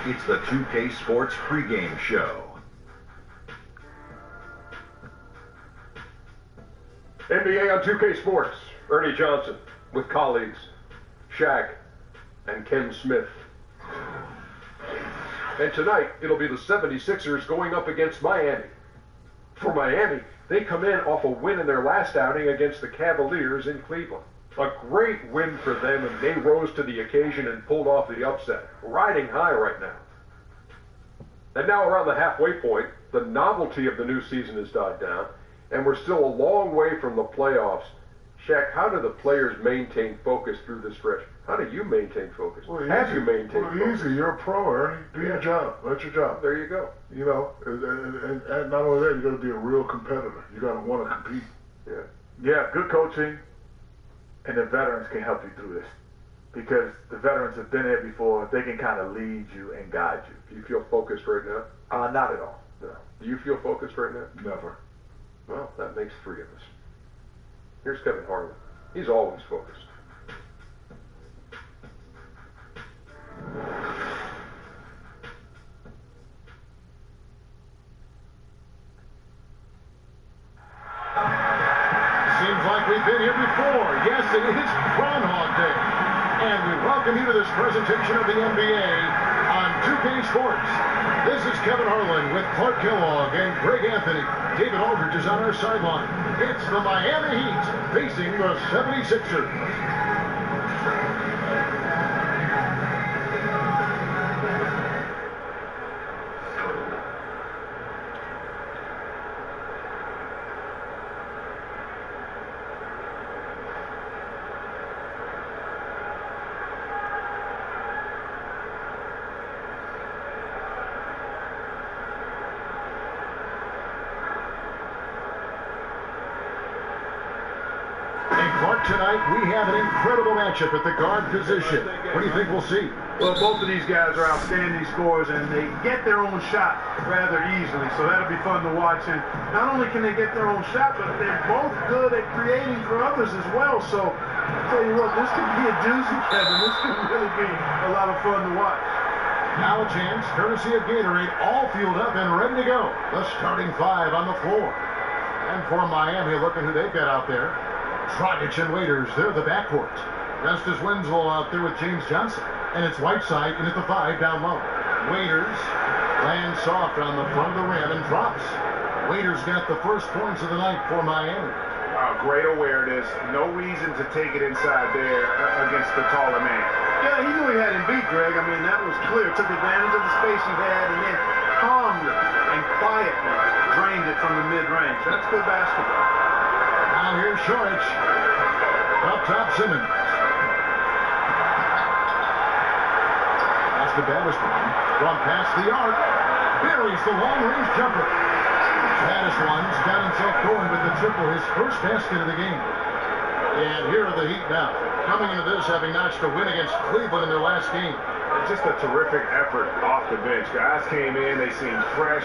It's the 2K Sports pregame show. NBA on 2K Sports. Ernie Johnson with colleagues Shaq and Ken Smith. And tonight, it'll be the 76ers going up against Miami. For Miami, they come in off a win in their last outing against the Cavaliers in Cleveland. A great win for them, and they rose to the occasion and pulled off the upset. Riding high right now. And now around the halfway point, the novelty of the new season has died down, and we're still a long way from the playoffs. Shaq, how do the players maintain focus through this stretch? How do you maintain focus? Well, Have you maintained focus? Easy. You're a pro, Ernie. Do your job. That's your job. There you go. You know, and not only that, you got to be a real competitor. You got to want to compete. Yeah, good coaching, and the veterans can help you through this. Because the veterans have been here before, they can kind of lead you and guide you. Do you feel focused right now? Not at all. No. Do you feel focused right now? Never. Well, that makes three of us. Here's Kevin Harlan. He's always focused. Seems like we've been here before. Yes, it is Groundhog Day. And we welcome you to this presentation of the NBA on 2K Sports. This is Kevin Harlan with Clark Kellogg and Greg Anthony. David Aldridge is on our sideline. It's the Miami Heat facing the 76ers. Tonight, we have an incredible matchup at the guard position. What do you think we'll see? Well, both of these guys are outstanding scorers, and they get their own shot rather easily, so that'll be fun to watch. And not only can they get their own shot, but they're both good at creating for others as well. So, I'll tell you what, this could be a doozy, Kevin. This could really be a lot of fun to watch. Now a chance, courtesy of Gatorade, all fueled up and ready to go. The starting five on the floor. And for Miami, look at who they've got out there. Dragic and Waiters, they're the backcourt. Justice Winslow out there with James Johnson. And it's Whiteside in at the 5 down low. Waiters lands soft on the front of the rim and drops. Waiters got the first points of the night for Miami. Great awareness. No reason to take it inside there against the taller man. Yeah, he knew he had him beat, Greg. I mean, that was clear. Took advantage of the space he had and then calmly and quietly drained it from the mid-range. That's good basketball. Now here's Shorich. Up top, Simmons. That's the Battisman. From past the arc. Buries the long-range jumper. Battisman's got himself going with the triple, his first basket of the game. And here are the Heat now. Coming into this, having notched a win against Cleveland in their last game. Just a terrific effort off the bench. Guys came in, they seemed fresh,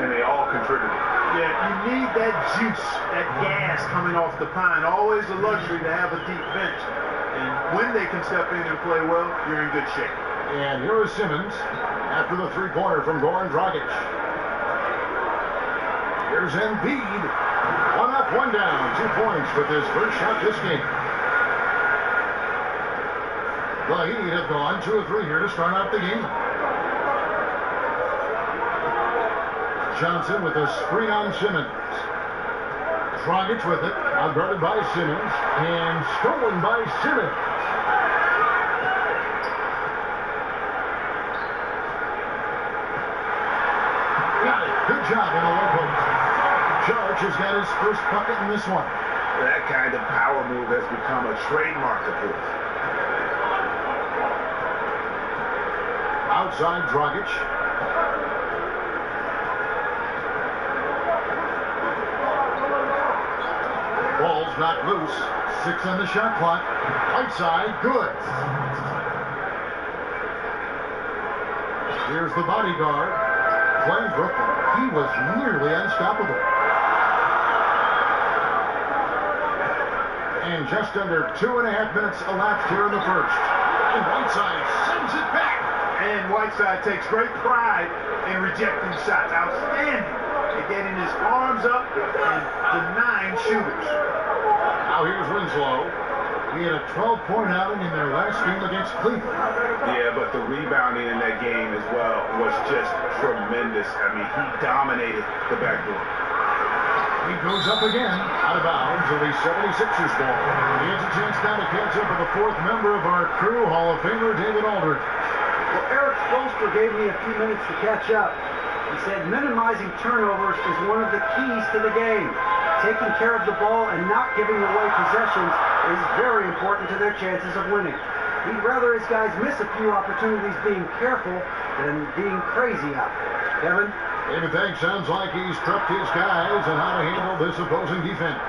and they all contributed. Yeah, you need that juice, that gas coming off the pine. Always a luxury to have a deep bench. And when they can step in and play well, you're in good shape. And here is Simmons after the three-pointer from Goran Dragic. Here's Embiid. One up, one down. 2 points with his first shot this game. The Heat have gone 2 of 3 here to start out the game. Johnson with a screen on Simmons. Dragic with it, outguarded by Simmons, and stolen by Simmons. Got it. Good job in the low post. George has got his first bucket in this one. That kind of power move has become a trademark of his. Outside Dragic. Ball's knocked loose. 6 on the shot clock. Outside, good. Here's the bodyguard. Playing Brooklyn. He was nearly unstoppable. And just under 2.5 minutes elapsed here in the first. And Whiteside sends it back. And Whiteside takes great pride in rejecting shots. Outstanding at getting his arms up and denying shooters. Now here's Winslow. He had a 12-point outing in their last game against Cleveland. Yeah, but the rebounding in that game as well was just tremendous. I mean, he dominated the backdoor. He goes up again, out of bounds. It'll be 76ers ball. He has a chance now to catch up with the fourth member of our crew, Hall of Famer David Aldridge. Well, Eric Spoelstra gave me a few minutes to catch up. He said minimizing turnovers is one of the keys to the game. Taking care of the ball and not giving away possessions is very important to their chances of winning. He'd rather his guys miss a few opportunities being careful than being crazy out there. Kevin? David, thanks. Sounds like he's prepped his guys on how to handle this opposing defense.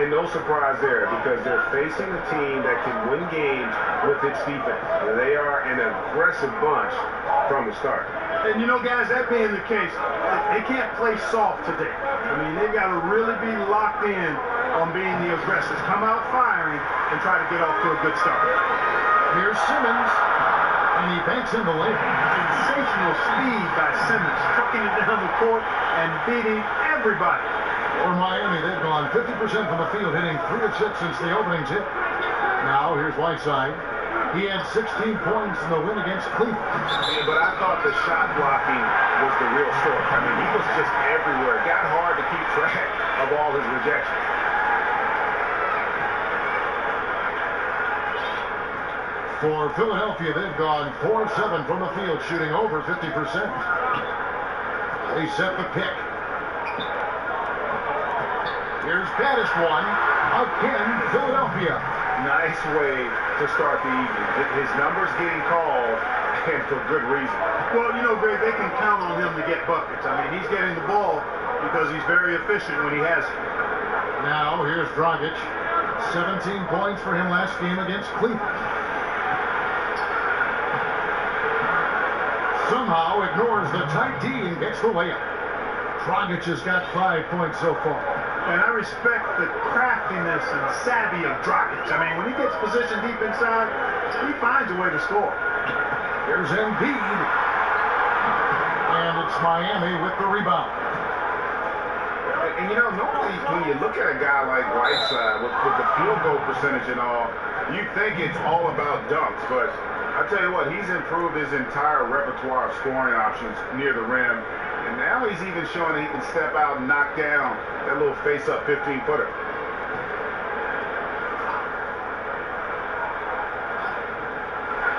And no surprise there, because they're facing a team that can win games with its defense. They are an aggressive bunch from the start. And you know, guys, that being the case, they can't play soft today. I mean, they've got to really be locked in on being the aggressors. Come out firing and try to get off to a good start. Here's Simmons, and he banks in the lane. Sensational speed by Simmons, trucking it down the court and beating everybody. For Miami, they've gone 50% from the field, hitting 3 of 6 since the opening tip. Now, here's Whiteside. He had 16 points in the win against Cleveland. Yeah, but I thought the shot blocking was the real story. I mean, he was just everywhere. It got hard to keep track of all his rejections. For Philadelphia, they've gone 4 of 7 from the field, shooting over 50%. They set the pick. Here's baddest one. Again, Philadelphia. Nice way to start the evening. His numbers getting called, and for good reason. Well, you know, Greg, they can count on him to get buckets. I mean, he's getting the ball because he's very efficient when he has it. Now, here's Dragic. 17 points for him last game against Cleveland. Somehow ignores the tight D and gets the layup. Dragic has got 5 points so far. And I respect the craftiness and savvy of Dragic. I mean, when he gets positioned deep inside, he finds a way to score. Here's Embiid. And it's Miami with the rebound. And you know, normally when you look at a guy like Whiteside with the field goal percentage and all, you think it's all about dunks. But I tell you what, he's improved his entire repertoire of scoring options near the rim. And now he's even showing that he can step out and knock down that little face-up 15-footer.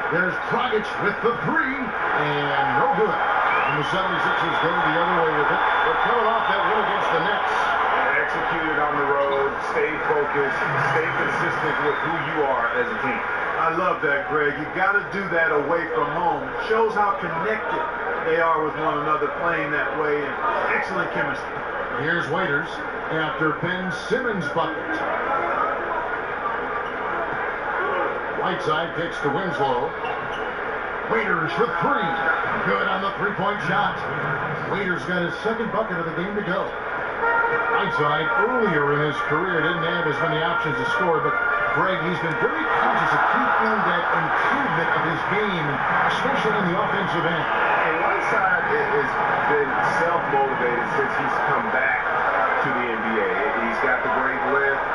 There's Dragic with the 3, and no good. And the 76ers go the other way with it. They're coming off that win against the Nets. Executed on the road, stayed focused, stayed consistent with who you are as a team. I love that, Greg. You got to do that away from home. It shows how connected they are with one another playing that way, and excellent chemistry. Here's Waiters after Ben Simmons' bucket. Whiteside kicks to Winslow. Waiters with 3. Good on the 3-point shot. Waiters got his second bucket of the game to go. Whiteside earlier in his career didn't have as many options to score, but Greg, he's been very conscious of keeping that improvement of his game, especially in the offensive end. And Whiteside has been self-motivated since he's come back to the NBA. He's got the great lift.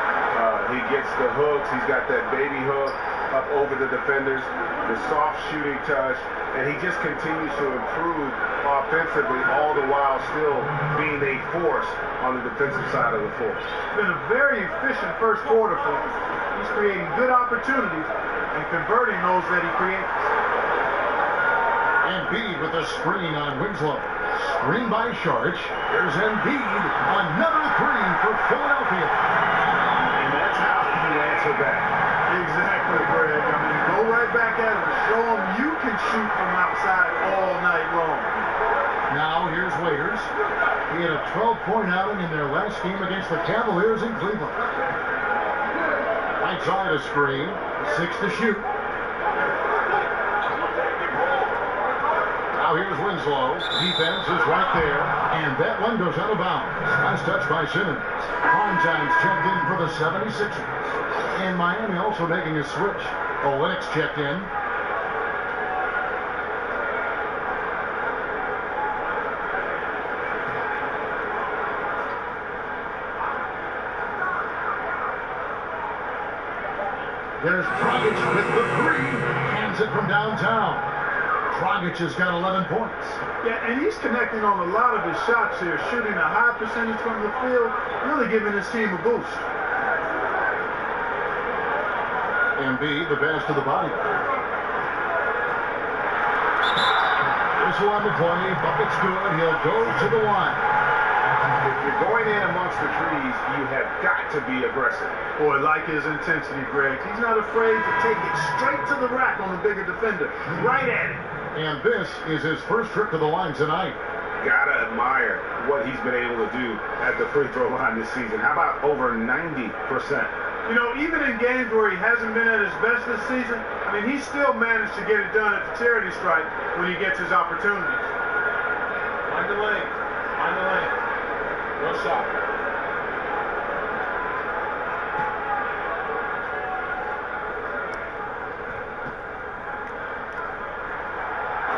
He gets the hooks. He's got that baby hook up over the defenders, the soft shooting touch, and he just continues to improve offensively, all the while still being a force on the defensive side of the floor. It's been a very efficient first quarter for him. He's creating good opportunities and converting those that he creates. Embiid with a screen on Winslow. Screen by Sharch. There's Embiid. Another 3 for Philadelphia. And that's how you answer back. Exactly, Greg. I mean, go right back at him. Show him you can shoot from outside all night long. Now here's Waiters. He had a 12-point outing in their last game against the Cavaliers in Cleveland. Whiteside a screen. 6 to shoot. Now here's Winslow. Defense is right there. And that one goes out of bounds. Last touch by Simmons. Time's checked in for the 76ers. And Miami also making a switch. Olynyk's checked in. There's Dragic with the three. Hands it from downtown. Dragic has got 11 points. Yeah, and he's connecting on a lot of his shots here, shooting a high percentage from the field, really giving his team a boost. Embiid, the pass to the body. Whistle on the play. Bucket's good. He'll go to the line. If you're going in amongst the trees, you have got to be aggressive. Boy, like his intensity, Greg. He's not afraid to take it straight to the rack on the bigger defender. Right at it. And this is his first trip to the line tonight. Gotta admire what he's been able to do at the free throw line this season. How about over 90%? You know, even in games where he hasn't been at his best this season, I mean, he still managed to get it done at the charity stripe when he gets his opportunities. Find the lane. Find the lane. No shot.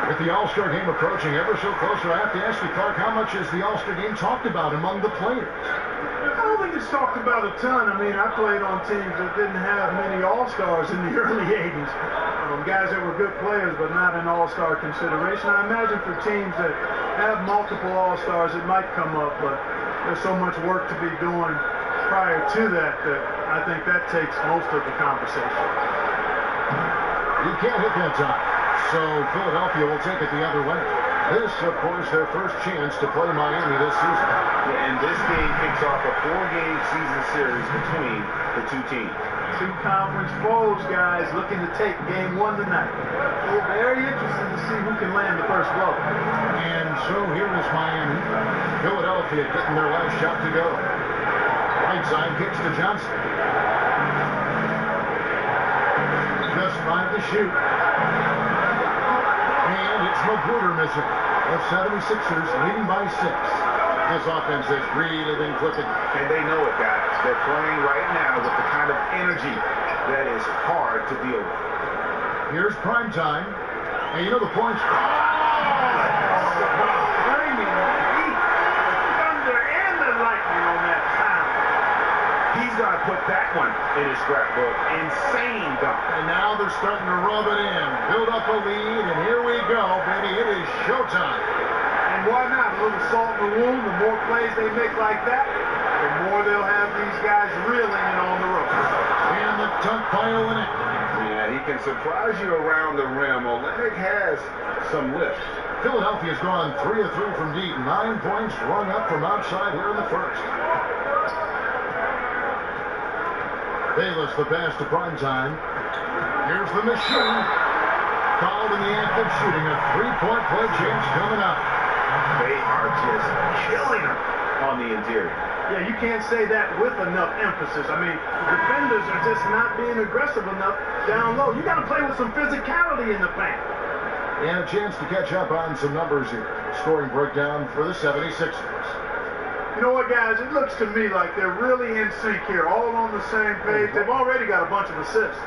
With the All-Star game approaching ever so closer, I have to ask you, Clark, how much is the All-Star game talked about among the players? I don't think it's talked about a ton. I mean, I played on teams that didn't have many All-Stars in the early 80s. Guys that were good players, but not an All-Star consideration. I imagine for teams that have multiple All-Stars, it might come up, but there's so much work to be doing prior to that that I think that takes most of the conversation. You can't hit that time. So Philadelphia will take it the other way. This, of course, their first chance to play Miami this season. Yeah, and this game kicks off a 4-game season series between the two teams. Two conference foes, guys, looking to take game one tonight. We're very interested to see who can land the first blow. And so here is Miami. Philadelphia getting their last shot to go. Right side kicks to Johnson. Just 5 to shoot. And it's Magruder missing. The 76ers leading by 6. This offense has really been clicking. And they know it, guys. They're playing right now with the kind of energy that is hard to deal with. Here's prime time. And you know the points. Flaming heat, the thunder, and the lightning on that time. He's got to put that one in his scrapbook. Insane dunk. And now they're starting to rub it in. Build up a lead, and here we go, baby. It is showtime. And why not? A little salt in the wound. The more plays they make like that, the more they'll have these guys reeling in on the ropes. And the dunk by Olenek. Yeah, he can surprise you around the rim. Olenek has some lift. Philadelphia's gone 3 of 3 from deep. 9 points rung up from outside here in the first. Bayless, the pass to prime time. Here's the machine. Called in the act of shooting. A 3-point play chance coming up. They are just killing him on the interior. Yeah, you can't say that with enough emphasis. I mean, the defenders are just not being aggressive enough down low. You got to play with some physicality in the paint. And a chance to catch up on some numbers here. Scoring breakdown for the 76ers. You know what, guys? It looks to me like they're really in sync here, all on the same page. They've already got a bunch of assists.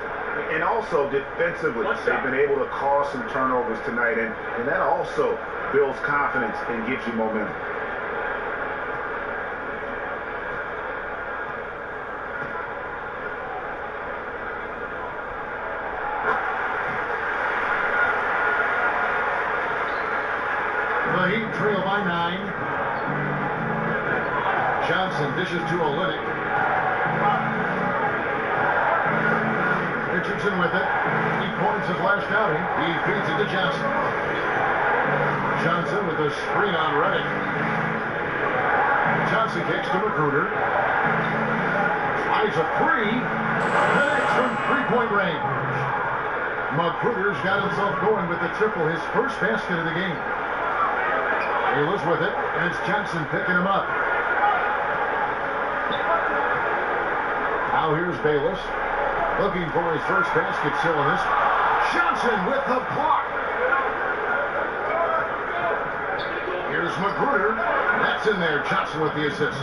And also defensively, they've been able to cause some turnovers tonight, and that also builds confidence and gives you momentum. The Heat trail by 9. Johnson dishes to Olenek. Richardson with it. He points his last outing. He feeds it to Johnson. Johnson with a screen on Reddick. Johnson kicks to Magruder. Flies a 3. Connects from 3-point range. Magruder's got himself going with the triple, his first basket of the game. Bayless with it, and it's Johnson picking him up. Now here's Bayless, looking for his first basket still in this. Johnson with the block. Here's Magruder. That's in there. Johnson with the assist.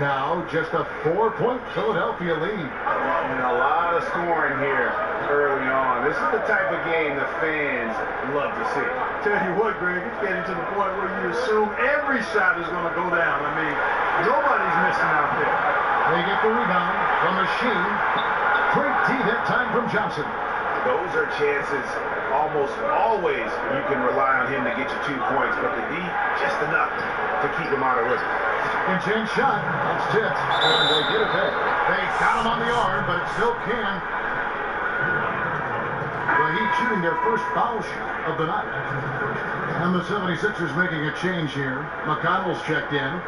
Now just a 4-point Philadelphia lead. And a lot of scoring here early on. This is the type of game the fans love to see. Tell you what, Greg, it's getting to the point where you assume every shot is going to go down. I mean, nobody's missing out there. They get the rebound from Machine. Great D that time from Johnson. Those are chances almost always you can rely on him to get you 2 points, but the D, just enough to keep him out of rhythm. And chance shot. That's tipped. And they get it back. They got him on the arm, but it still can. The Heat shooting their first foul shot of the night. And the 76ers making a change here. McConnell's checked in.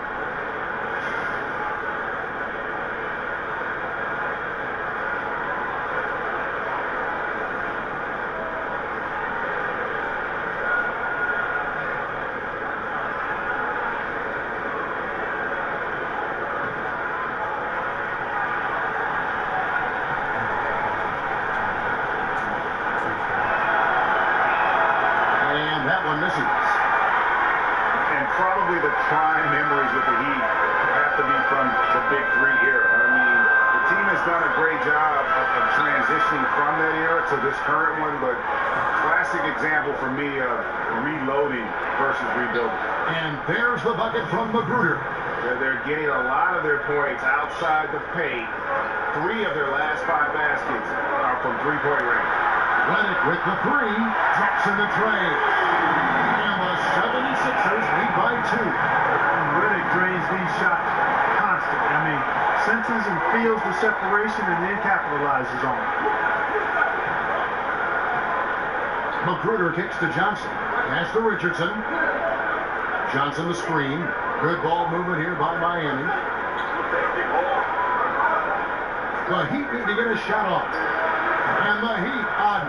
And probably the prime memories with the Heat have to be from the Big Three era. I mean, the team has done a great job of transitioning from that era to this current one, but classic example for me of reloading versus rebuilding. And there's the bucket from Magruder. They're getting a lot of their points outside the paint. 3 of their last 5 baskets are from three-point range. Lennox with the 3, drops in the tray. And the 76ers lead by 2. Riddick drains these shots constantly. I mean, senses and feels the separation and then capitalizes on it. Magruder kicks to Johnson. Pass to Richardson. Johnson the screen. Good ball movement here by Miami. The Heat need to get a shot off. And the Heat,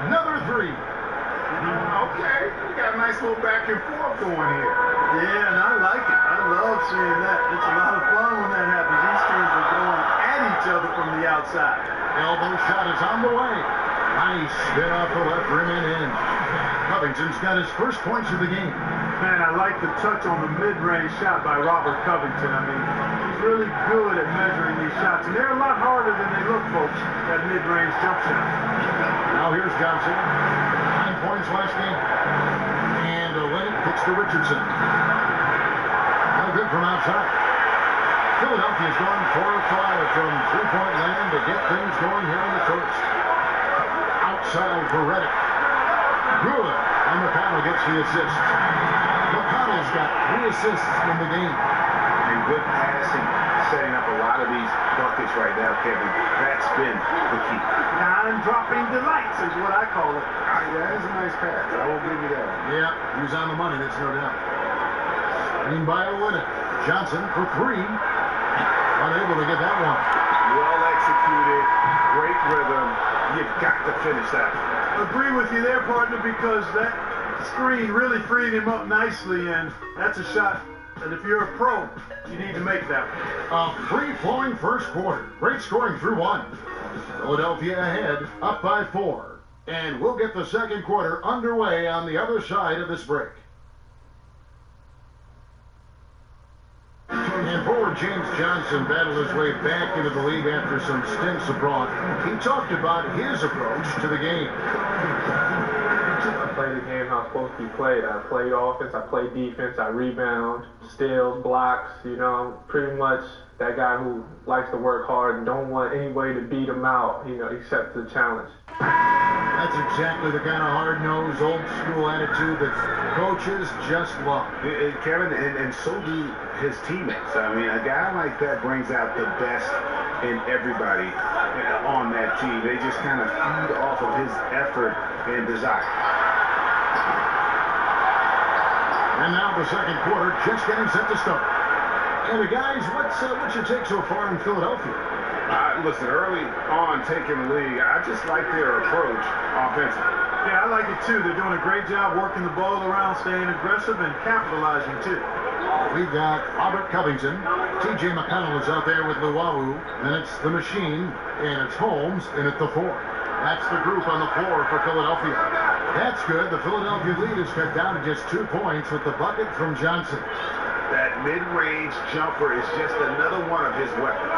another 3. Okay, we got a nice little back and forth going here. Yeah, and I like it. I love seeing that. It's a lot of fun when that happens. These teams are going at each other from the outside. Elbow shot is on the way. Nice spin off the left rim and in. Covington's got his first points of the game. Man, I like the touch on the mid-range shot by Robert Covington. I mean, he's really good at measuring these shots. And they're a lot harder than they look, folks, that mid-range jump shot. Now here's Johnson. 9 points last game. And Lennox kicks to Richardson. No good from outside. Philadelphia's gone 4 of 5 from three-point land to get things going here in the first. Outside for Riddick. Good. And McConnell gets the assist. McConnell's got 3 assists in the game. And good passing, setting up a lot of these buckets right now, Kevin. That's been the key. Time-dropping delights is what I call it. That is a nice pass. I will give you that one. Yeah, he was on the money, that's no doubt. Screen by Lennox. Johnson for 3. Unable to get that one. Well executed, great rhythm. You've got to finish that one. Agree with you there, partner, because that screen really freed him up nicely, and that's a shot that if you're a pro, you need to make that one. A free-flowing first quarter. Great scoring through 1. Philadelphia ahead, up by 4. And we'll get the second quarter underway on the other side of this break. And forward James Johnson battled his way back into the league after some stints abroad. He talked about his approach to the game. I play the game how it's supposed to be played. I played offense, I play defense, I rebound, steals, blocks. You know, I'm pretty much that guy who likes to work hard and don't want any way to beat him out, you know, except the challenge. That's exactly the kind of hard-nosed, old-school attitude that coaches just love. Kevin, and so do his teammates. I mean, a guy like that brings out the best in everybody on that team. They just kind of feed off of his effort and desire. And now the second quarter just getting set to start. And guys, what's your take so far in Philadelphia? Listen, early on taking the lead, I just like their approach offensively. Yeah, I like it too. They're doing a great job working the ball around, staying aggressive, and capitalizing too. We've got Robert Covington. T.J. McConnell is out there with Luwawu. Then it's the Machine, and it's Holmes, and it's the 4. That's the group on the floor for Philadelphia. That's good. The Philadelphia lead is cut down to just 2 points with the bucket from Johnson. That mid-range jumper is just another one of his weapons.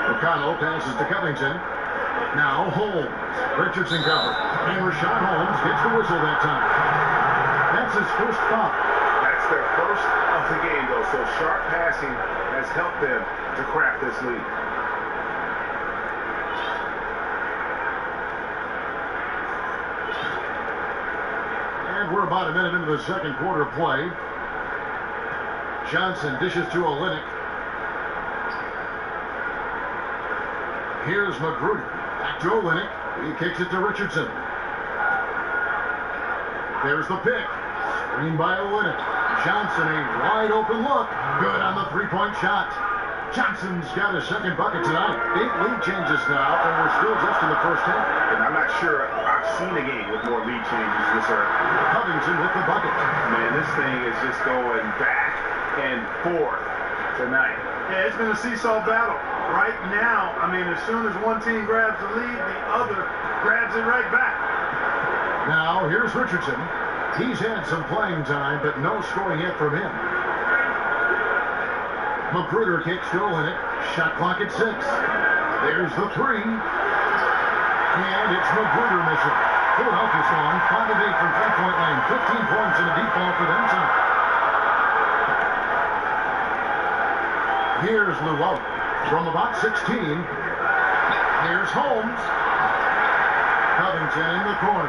McConnell passes to Covington. Now Holmes. Richardson covered. And Rashawn Holmes gets the whistle that time. That's his first foul. That's their first of the game, though, so sharp passing has helped them to craft this lead. about a minute into the second quarter play. Johnson dishes to Olynyk. Here's Magruder. Back to Olynyk. He kicks it to Richardson. There's the pick. Screen by Olynyk. Johnson, a wide open look. Good on the three-point shot. Johnson's got his second bucket tonight. Big lead changes now, and we're still just in the first half. And I'm not sure I've seen a game with more lead changes this early. Covington with the bucket. Man, this thing is just going back and forth tonight. Yeah, it's been a seesaw battle. Right now, I mean, as soon as one team grabs the lead, the other grabs it right back. Now, here's Richardson. He's had some playing time, but no scoring yet from him. Magruder kicks to Olynyk. Shot clock at 6. There's the three. And it's Magruder missing. Philadelphia's gone 5 of 8 from three-point line. 15 points in a deep ball for them tonight. Here's Llewellyn from about 16. Here's Holmes. Covington in the corner.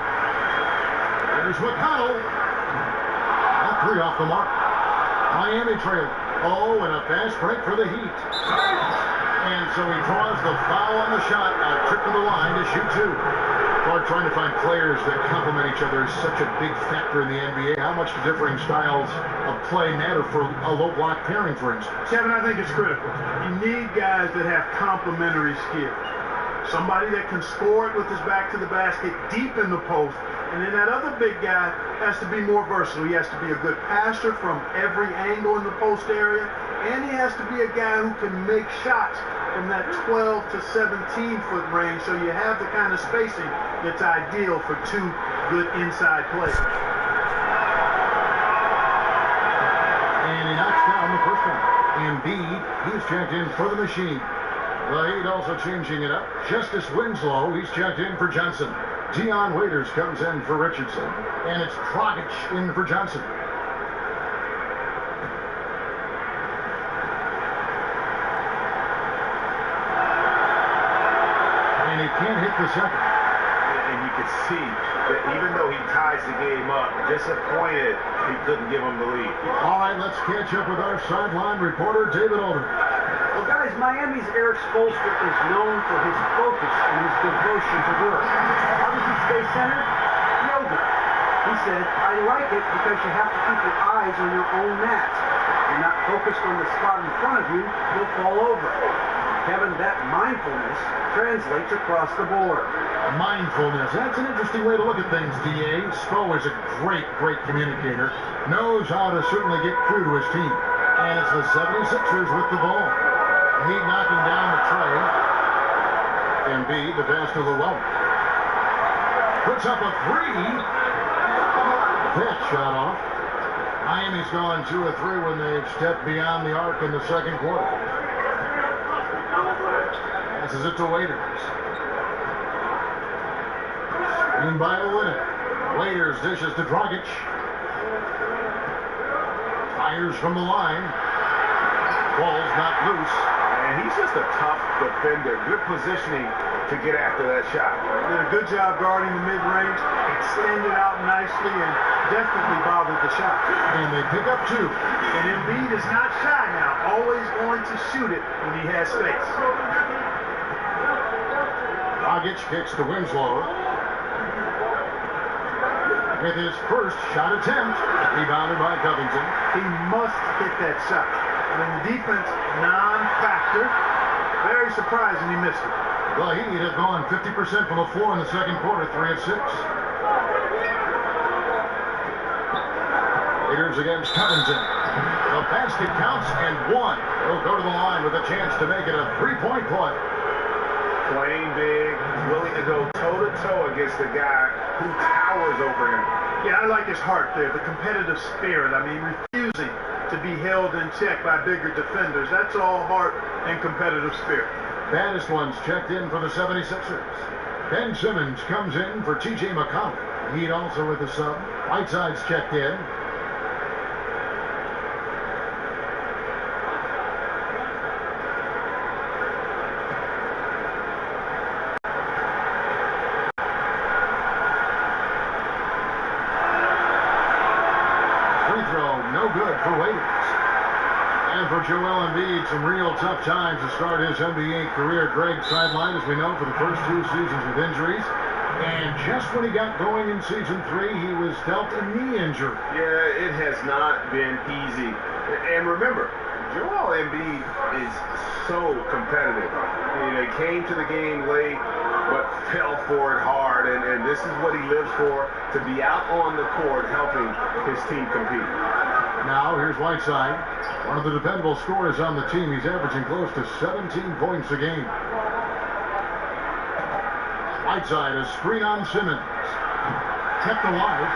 There's McConnell. A three off the mark. Miami trailing. Oh, and a fast break for the Heat. And so he draws the foul on the shot. A trip to the line to shoot two. Clark, trying to find players that complement each other is such a big factor in the NBA. How much do differing styles of play matter for a low block pairing, for instance? Kevin, I think it's critical. You need guys that have complementary skills. Somebody that can score it with his back to the basket deep in the post. And then that other big guy has to be more versatile. He has to be a good passer from every angle in the post area. And he has to be a guy who can make shots from that 12 to 17-foot range. So you have the kind of spacing that's ideal for two good inside players. And he knocks down the first one. Embiid, he's checked in for the machine. The Heat also changing it up. Justice Winslow, he's checked in for Johnson. Dion Waiters comes in for Richardson. And it's Dragic in for Johnson. And he can't hit the second. And you can see that even though he ties the game up, disappointed he couldn't give him the lead. All right, let's catch up with our sideline reporter, David Older. Well, guys, Miami's Eric Spoelstra is known for his focus and his devotion to work. How does he stay centered? Yoga. He said, I like it because you have to keep your eyes on your own mat. If you're not focused on the spot in front of you, you'll fall over. Kevin, that mindfulness translates across the board. Mindfulness. That's an interesting way to look at things, D.A. Spo is a great communicator. Knows how to certainly get through to his team. And it's the 76ers with the ball. He knocking down the tray. Embiid, the pass to Llewellyn. Puts up a three. That shot off. Miami's gone 2 of 3 when they've stepped beyond the arc in the second quarter. Passes it to Waiters. Screen by Olynyk. Waiters dishes to Dragic. Fires from the line. Ball's not loose. And he's just a tough defender. Good positioning to get after that shot. Did a good job guarding the mid-range, extended out nicely, and definitely bothered the shot. And they pick up 2. And Embiid is not shy now, always going to shoot it when he has space. Dragic kicks to Winslow. With his first shot attempt, rebounded by Covington. He must hit that shot. I mean, the defense, non-factor. Very surprising he missed it. The Heat have gone 50% from the floor in the second quarter, 3 of 6. Raiders against Covington. The basket counts and 1. He'll go to the line with a chance to make it a 3-point play. Playing big, willing to go toe-to-toe against the guy who towers over him. Yeah, I like his heart there, the competitive spirit. I mean, refusing to be held in check by bigger defenders. That's all heart and competitive spirit. Baddest ones checked in for the 76ers. Ben Simmons comes in for T.J. McConnell. Heat also with the sub. Whiteside's checked in. for Waiters. And for Joel Embiid, some real tough times to start his NBA career. Greg sidelined, as we know, for the first 2 seasons with injuries. And just when he got going in season 3, he was dealt a knee injury. Yeah, it has not been easy. And remember, Joel Embiid is so competitive. He came to the game late, but fell for it hard. And this is what he lives for, to be out on the court helping his team compete. Now, here's Whiteside, one of the dependable scorers on the team. He's averaging close to 17 points a game. Whiteside, a screen on Simmons. Kept alive.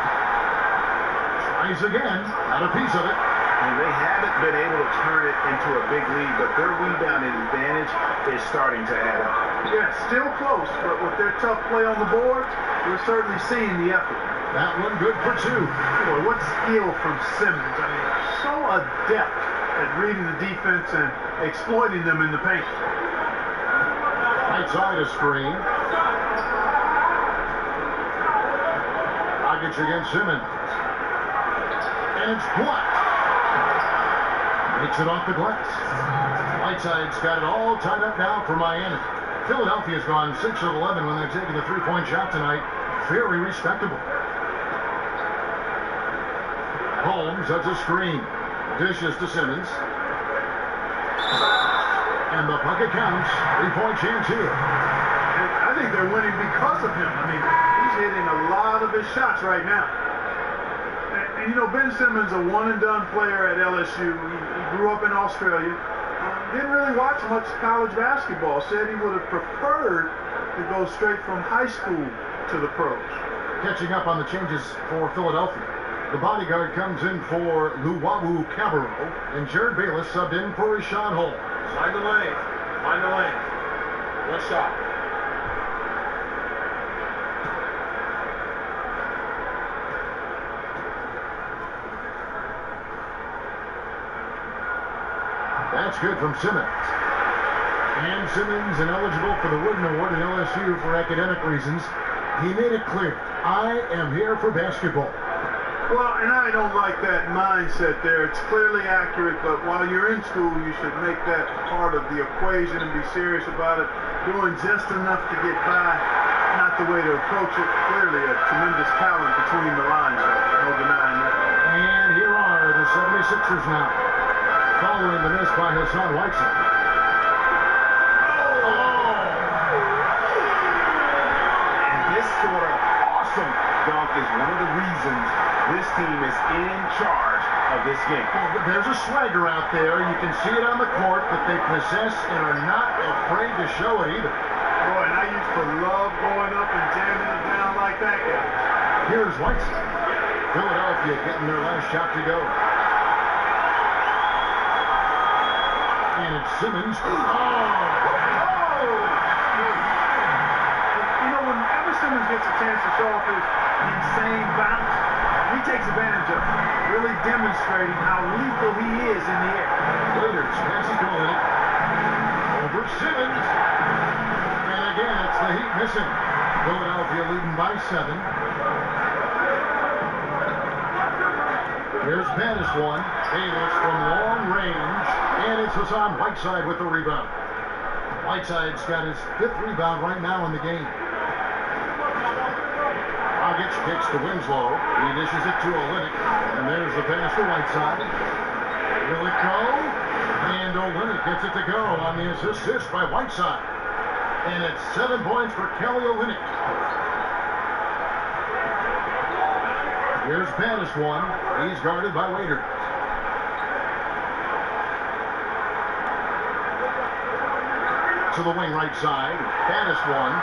Tries again. Got a piece of it. And they haven't been able to turn it into a big lead, but their rebounding advantage is starting to add up. Yeah, still close, but with their tough play on the board, we're certainly seeing the effort. That one good for 2. Boy, what skill from Simmons. I mean, so adept at reading the defense and exploiting them in the paint. Whiteside, a screen. Rockets against Simmons. And it's blocked. Makes it off the glass. Whiteside's got it all tied up now for Miami. Philadelphia's gone 6 of 11 when they've taken the 3-point shot tonight. Very respectable. Holmes, that's a screen. Dishes to Simmons. And the bucket counts. 3-point chance here. And I think they're winning because of him. I mean, he's hitting a lot of his shots right now. And you know, Ben Simmons, a one-and-done player at LSU. He grew up in Australia. Didn't really watch much college basketball. Said he would have preferred to go straight from high school to the pros. Catching up on the changes for Philadelphia. The bodyguard comes in for Luwawu Cabarro, and Jared Bayless subbed in for Rashawn Holmes. Find the lane. Find the lane. One shot. That's good from Simmons. And Simmons, ineligible for the Wooden Award at LSU for academic reasons. He made it clear, I am here for basketball. Well, and I don't like that mindset there. It's clearly accurate, but while you're in school, you should make that part of the equation and be serious about it. Doing just enough to get by, not the way to approach it. Clearly a tremendous talent between the lines, no denying that. And here are the 76ers now, following the miss by Hassan Whiteside. And this sort of awesome dunk is one of the reasons this team is in charge of this game. Well, there's a swagger out there. You can see it on the court that they possess and are not afraid to show it either. Boy, and I used to love going up and jamming it down like that guy. Here's Whiteside. Philadelphia getting their last shot to go. And it's Simmons. You know, whenever Simmons gets a chance to show off his insane bounce, he takes advantage of it, really demonstrating how lethal he is in the air. Waiters passing to Olynyk. Over Simmons. And again, it's the Heat missing. Philadelphia leading by 7. Here's Banis one. Bayless from long range. And it's Hassan Whiteside with the rebound. Whiteside's got his 5th rebound right now in the game. Rogic kicks to Winslow. He dishes it to Olynyk. And there's the pass to Whiteside. Will it go? And Olynyk gets it to go on the assist by Whiteside. And it's 7 points for Kelly Olynyk. Here's Banis one. He's guarded by Waiters. To the wing right side. Banis one.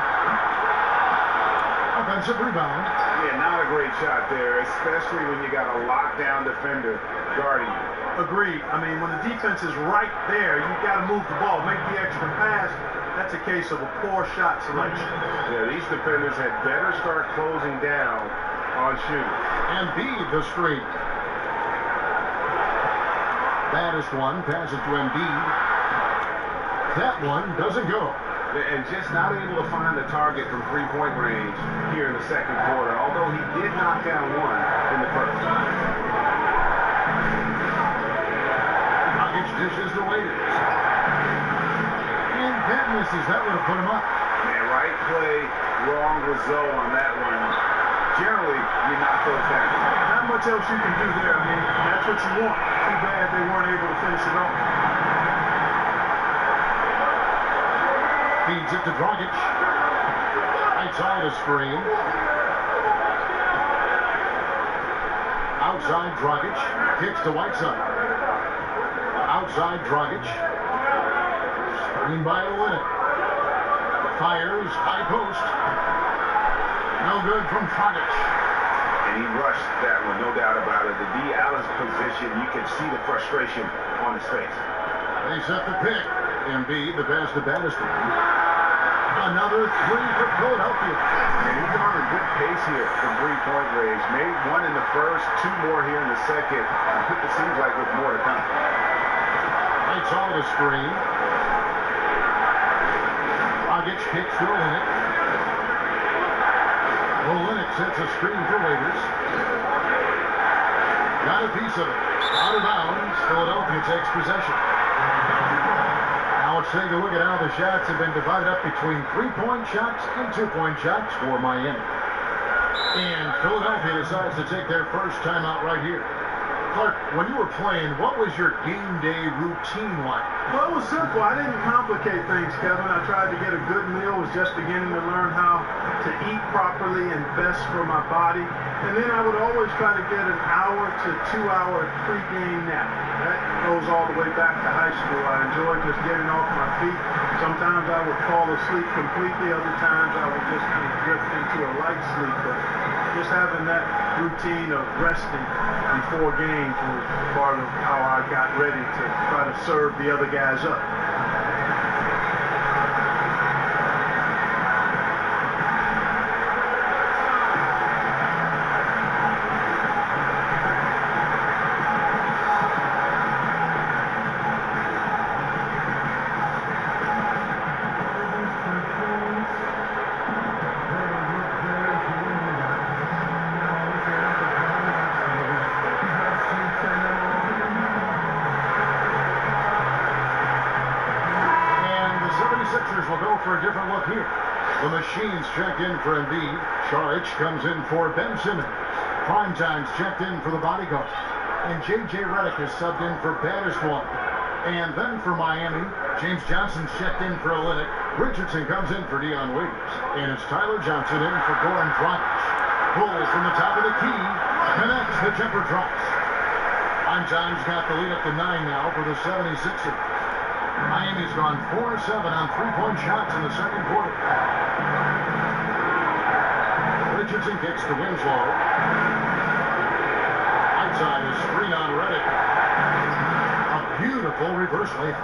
Offensive rebound. Yeah, not a great shot there, especially when you got a lockdown defender guarding you. Agreed. I mean, when the defense is right there, you've got to move the ball, make the extra pass. That's a case of a poor shot selection. Yeah, these defenders had better start closing down on shooters. Embiid the screen. Banis one. Pass it to Embiid. That one doesn't go. And just not able to find the target from three-point range here in the second quarter, although he did knock down one in the first. misses. That would have put him up. Man, right play, wrong result on that one. Generally, you knock those down. Not much else you can do there. I mean, that's what you want. Too bad they weren't able to finish it off. Feeds it to Dragic. Right side a screen. Outside Dragic. Kicks to Whiteside. Outside Dragic. Screen by Olynyk. Fires. High post. No good from Dragic. And he rushed that one, no doubt about it. The D. Allen's position, you can see the frustration on his face. They set the pick. Embiid, the pass to Bannister. Another three for Philadelphia. And he's on a good pace here from three-point range. Made one in the first, two more here in the second. It seems like with more to come. Right side a screen. Dragic kicks to Olynyk. Olynyk sets a screen for Waiters. Got a piece of it. Out of bounds. Philadelphia takes possession. Now let's take a look at how the shots have been divided up between three-point shots and two-point shots for Miami. And Philadelphia decides to take their first timeout right here. Clark, when you were playing, what was your game day routine like? Well, it was simple. I didn't complicate things, Kevin. I tried to get a good meal. Was just beginning to learn how to eat properly and best for my body. And then I would always try to get an hour to 2 hour pregame nap. That goes all the way back to high school. I enjoyed just getting off my feet. Sometimes I would fall asleep completely. Other times I would just kind of drift into a light sleep. But just having that routine of resting before games was part of how I got ready to try to serve the other guys up. Will go for a different look here. The Machines checked in for Embiid. Saric comes in for Ben Simmons. Primetime's checked in for the bodyguard. And J.J. Redick is subbed in for Bannister. And then for Miami, James Johnson's checked in for Olynyk. Richardson comes in for Dion Waiters. And it's Tyler Johnson in for Goran Dragic. Pulls from the top of the key. Connects, the jumper drops. Primetime's got the lead up to 9 now for the 76ers. Miami's gone 4-7 on three-point shots in the second quarter. Richardson kicks to Winslow. Outside a screen on Redick. A beautiful reverse layup.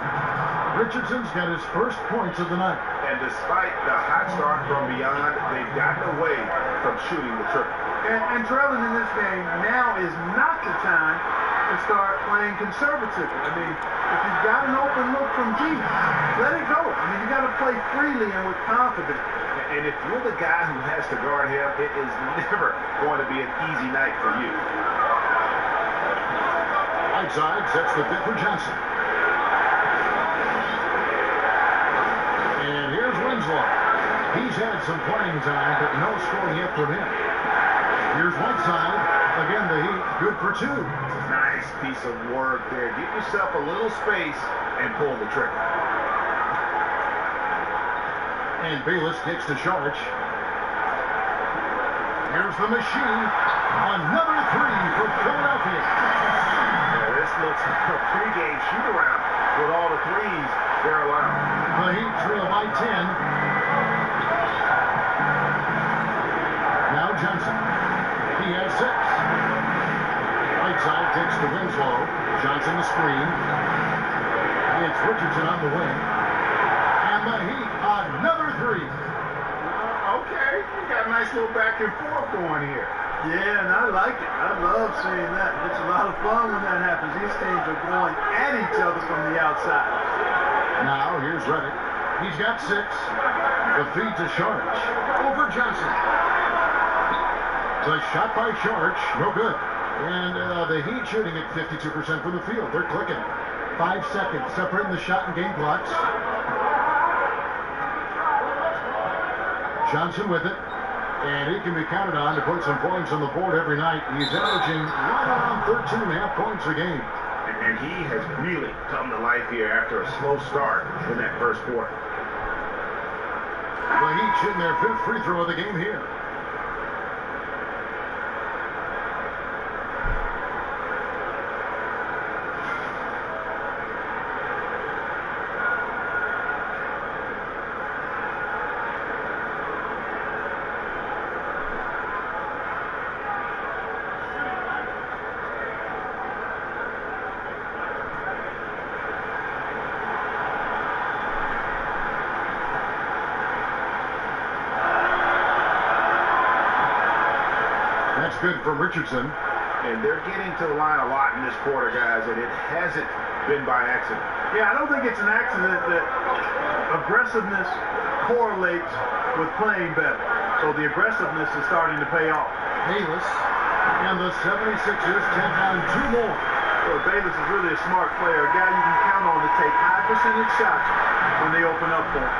Richardson's got his first points of the night. And despite the hot start from beyond, they've gotten away from shooting the triple. And trailing in this game, now is not the time to start playing conservatively. I mean, if you've got an open look from deep, let it go. I mean, you got to play freely and with confidence. And if you're the guy who has to guard him, it is never going to be an easy night for you. Right side sets the pick for Johnson. And here's Winslow. He's had some playing time, but no scoring yet from him. Here's Whiteside. Again, the Heat, good for 2. Nice piece of work there. Give yourself a little space and pull the trigger. And Bayless kicks to Saric. Here's the Machine. Another 3 for Philadelphia. Yeah, this looks like a pregame shoot-around with all the threes they're allowed. The Heat trail by 10. Now Johnson. He has 6. Right side kicks to Winslow. Johnson the screen. It's Richardson on the wing. And the Heat, another 3. Okay, you got a nice little back and forth going here. Yeah, and I like it. I love seeing that. It's a lot of fun when that happens. These teams are going at each other from the outside. Now here's Redick. He's got 6. The feed to Saric. Over Johnson. The shot by Saric, no good. And the Heat shooting at 52% from the field. They're clicking. 5 seconds separating the shot and game clocks. Johnson with it. And he can be counted on to put some points on the board every night. He's averaging right around 13.5 points a game. And he has really come to life here after a slow start in that first quarter. The Heat shooting their 5th free throw of the game here. Good from Richardson. And they're getting to the line a lot in this quarter, guys, and it hasn't been by accident. Yeah, I don't think it's an accident that aggressiveness correlates with playing better. So the aggressiveness is starting to pay off. Bayless and the 76ers take on 2 more. So Bayless is really a smart player, a guy you can count on to take high percentage shots when they open up for him.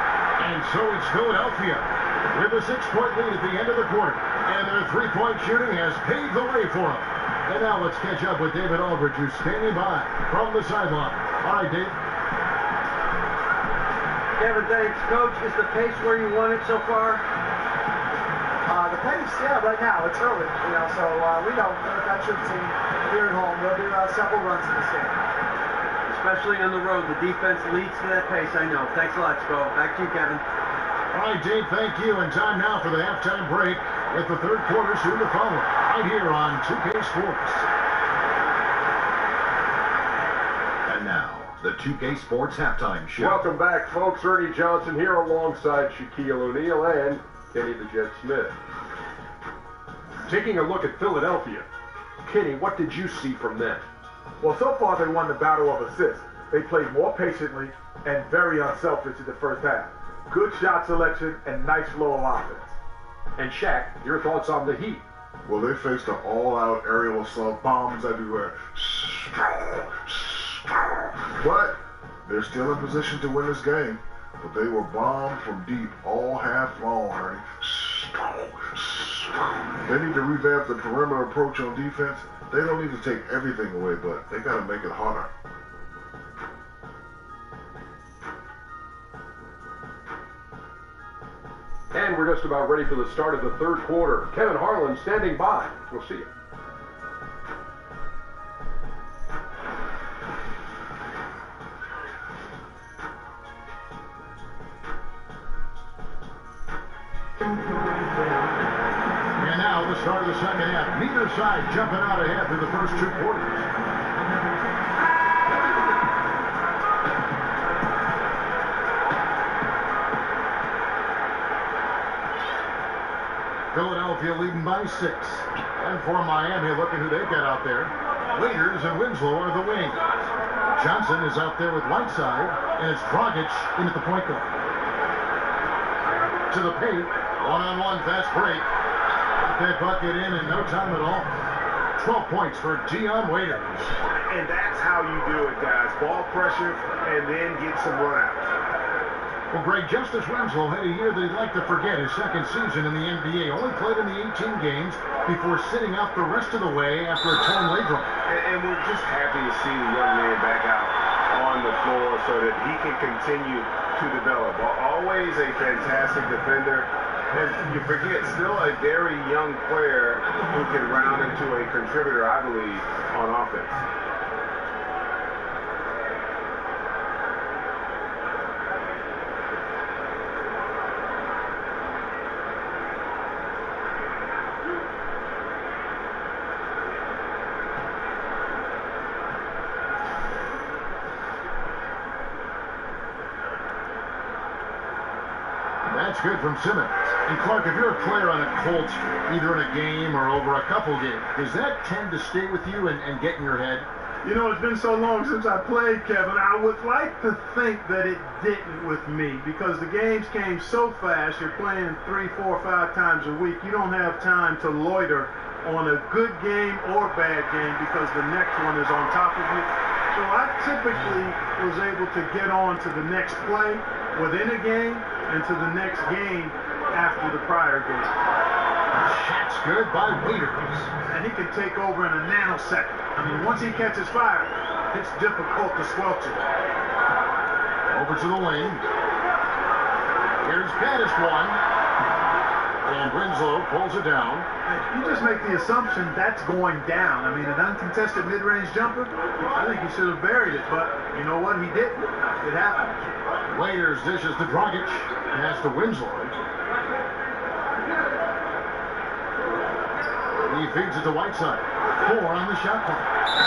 And so it's Philadelphia with a 6-point lead at the end of the quarter. And their 3-point shooting has paved the way for them. And now let's catch up with David Aldridge, who's standing by from the sideline. All right, Dave. Kevin, thanks. Coach, is the pace where you want it so far? The pace, yeah, right now. It's early, so we know that should team here at home. They'll do several runs in this game. Especially on the road. The defense leads to that pace, I know. Thanks a lot, Sco. Back to you, Kevin. All right, Dave, thank you. And time now for the halftime break with the third quarter soon to follow right here on 2K Sports. And now, the 2K Sports Halftime Show. Welcome back, folks. Ernie Johnson here alongside Shaquille O'Neal and Kenny the Jet Smith. Taking a look at Philadelphia. Kenny, what did you see from them? Well, so far they won the battle of assists. They played more patiently and very unselfish in the first half. Good shot selection and nice flow of offense. And Shaq, your thoughts on the Heat? Well, they faced an all-out aerial assault, bombs everywhere. But they're still in position to win this game. But they were bombed from deep all half long, Ernie. They need to revamp the perimeter approach on defense. They don't need to take everything away, but they got to make it harder. And we're just about ready for the start of the third quarter. Kevin Harlan standing by. We'll see you. And now the start of the second half. Neither side jumping out ahead through the first 2 quarters. Philadelphia leading by 6. And for Miami, looking who they've got out there. Waiters and Winslow are the wings. Johnson is out there with Whiteside, and it's Dragic in at the point guard. To the paint, one-on-one fast break. Got that bucket in no time at all. 12 points for Dion Waiters. And that's how you do it, guys. Ball pressure and then get some runouts. Well, Greg, Justice Winslow had a year that he'd like to forget, his second season in the NBA. Only played in the 18 games before sitting out the rest of the way after a torn labrum. And we're just happy to see the young man back out on the floor so that he can continue to develop. Always a fantastic defender. And you forget, still a very young player who can round into a contributor, I believe, on offense. That's good from Simmons. And Clark, if you're a player on a cold streak, either in a game or over a couple games, does that tend to stay with you and get in your head? You know, it's been so long since I played, Kevin. I would like to think that it didn't with me because the games came so fast. You're playing 3, 4, 5 times a week. You don't have time to loiter on a good game or bad game because the next one is on top of you. So I typically was able to get on to the next play within a game and to the next game after the prior game. Shot's good by Waiters. And he can take over in a nanosecond. I mean, once he catches fire, it's difficult to squelch it. Over to the wing. Here's Gaddis one. And Winslow pulls it down. You just make the assumption that's going down. I mean, an uncontested mid-range jumper, I think he should have buried it, but you know what? He didn't. It happened. Waiters dishes to Dragic. Pass to Winslow. He feeds it to Whiteside. 4 on the shot clock.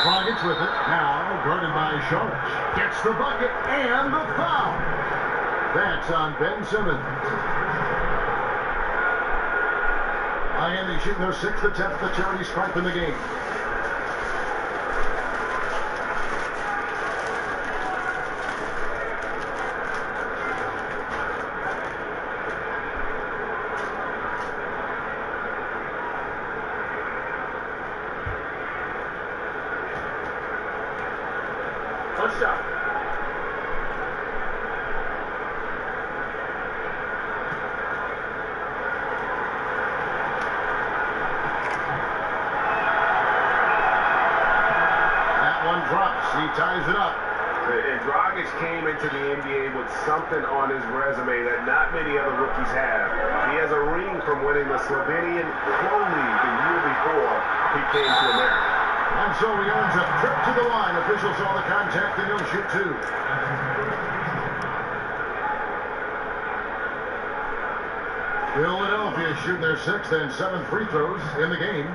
Dragic with it. Now guarded by Sharp. Gets the bucket and the foul. That's on Ben Simmons. Miami shooting their 6th attempt at the charity stripe in the game. First shot. Drops. He ties it up. And Dragic came into the NBA with something on his resume that not many other rookies have. He has a ring from winning the Slovenian Pro League the year before he came to America. And so he earns a trip to the line. Officials saw the contact and he'll shoot 2. Philadelphia shooting their 6th and 7th free throws in the game.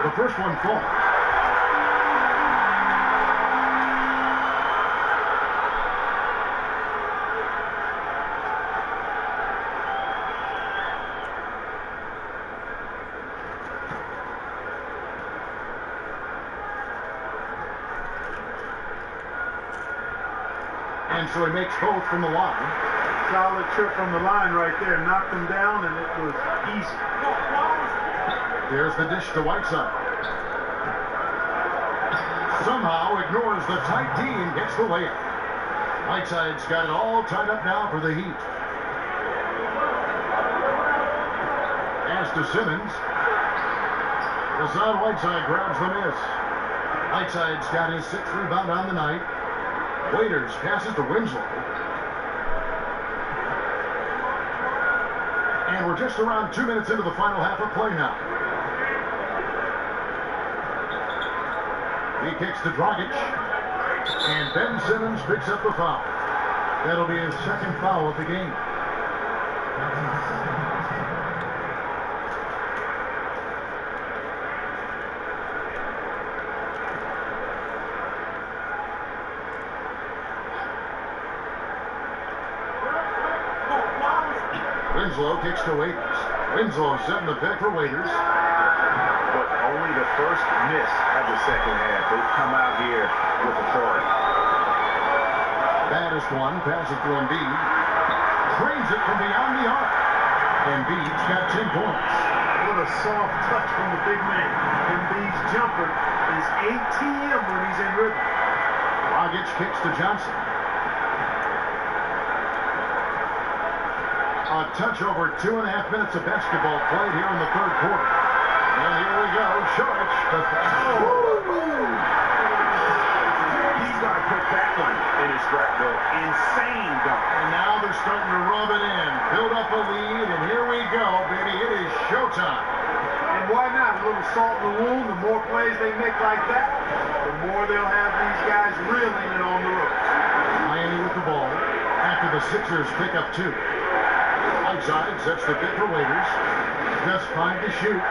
The first one falls. And so he makes both from the line. Solid trip from the line right there. Knocked him down, and it was easy. Here's the dish to Whiteside. Somehow ignores the tight D and gets the layup. Whiteside's got it all tied up now for the Heat. Pass to Simmons. Hassan Whiteside grabs the miss. Whiteside's got his 6th rebound on the night. Waiters passes to Winslow. And we're just around 2 minutes into the final half of play now. He kicks to Dragic. And Ben Simmons picks up the foul. That'll be his 2nd foul of the game. Winslow kicks to Waiters. Winslow setting the pick for Waiters. But only the first miss of the second half. They've come out here with authority. Baddest one, passes to Embiid. Trains it from beyond the arc. Embiid's got 10 points. What a soft touch from the big man. Embiid's jumper is ATM when he's in rhythm. Dragic kicks to Johnson. A touch over 2.5 minutes of basketball played here in the 3rd quarter. And here we go. Shorich. He's got to put that one in his strap, Bill. Insane dunk. And now they're starting to rub it in. Build up a lead, and here we go, baby. It is showtime. And why not? A little salt in the wound. The more plays they make like that, the more they'll have these guys reeling it on the road. Miami with the ball after the Sixers pick up 2. Whiteside sets the pick for Waiters. Just 5 to shoot.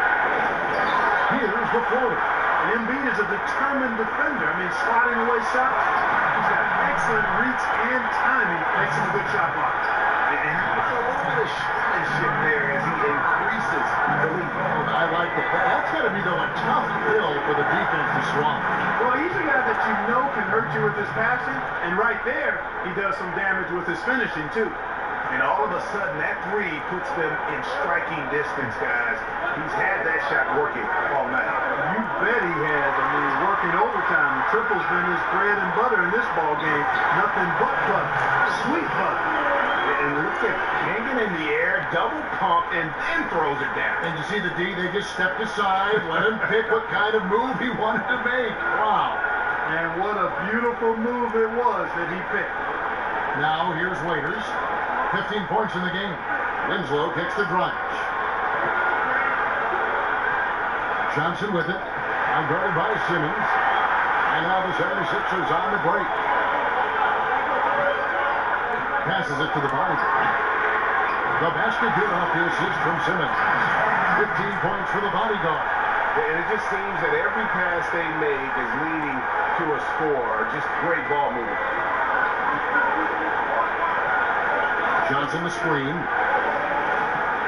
Here's the floater. And Embiid is a determined defender. I mean, sliding away shots. He's got excellent reach and timing. Makes him a good shot blocker. And all the shotmanship there as he increases the lead. I like the. That's got to be, though, a tough pill for the defense to swallow. Well, he you with his passing, and right there, he does some damage with his finishing, too. And all of a sudden, that three puts them in striking distance, guys. He's had that shot working all night. You bet he has. I mean, working overtime. The triple's been his bread and butter in this ball game. Nothing but butter. Sweet butter. And look at hanging in the air, double pump, and then throws it down. And you see the D, they just stepped aside, let him pick what kind of move he wanted to make. Wow. And what a beautiful move it was that he picked. Now here's Waiters. 15 points in the game. Winslow kicks the drive. Johnson with it. Now guarded by Simmons. And now the 76ers on the break. Passes it to the body. The basket good off the assist from Simmons. 15 points for the bodyguard. And it just seems that every pass they make is leading to a score. Just great ball movement. Johnson the screen.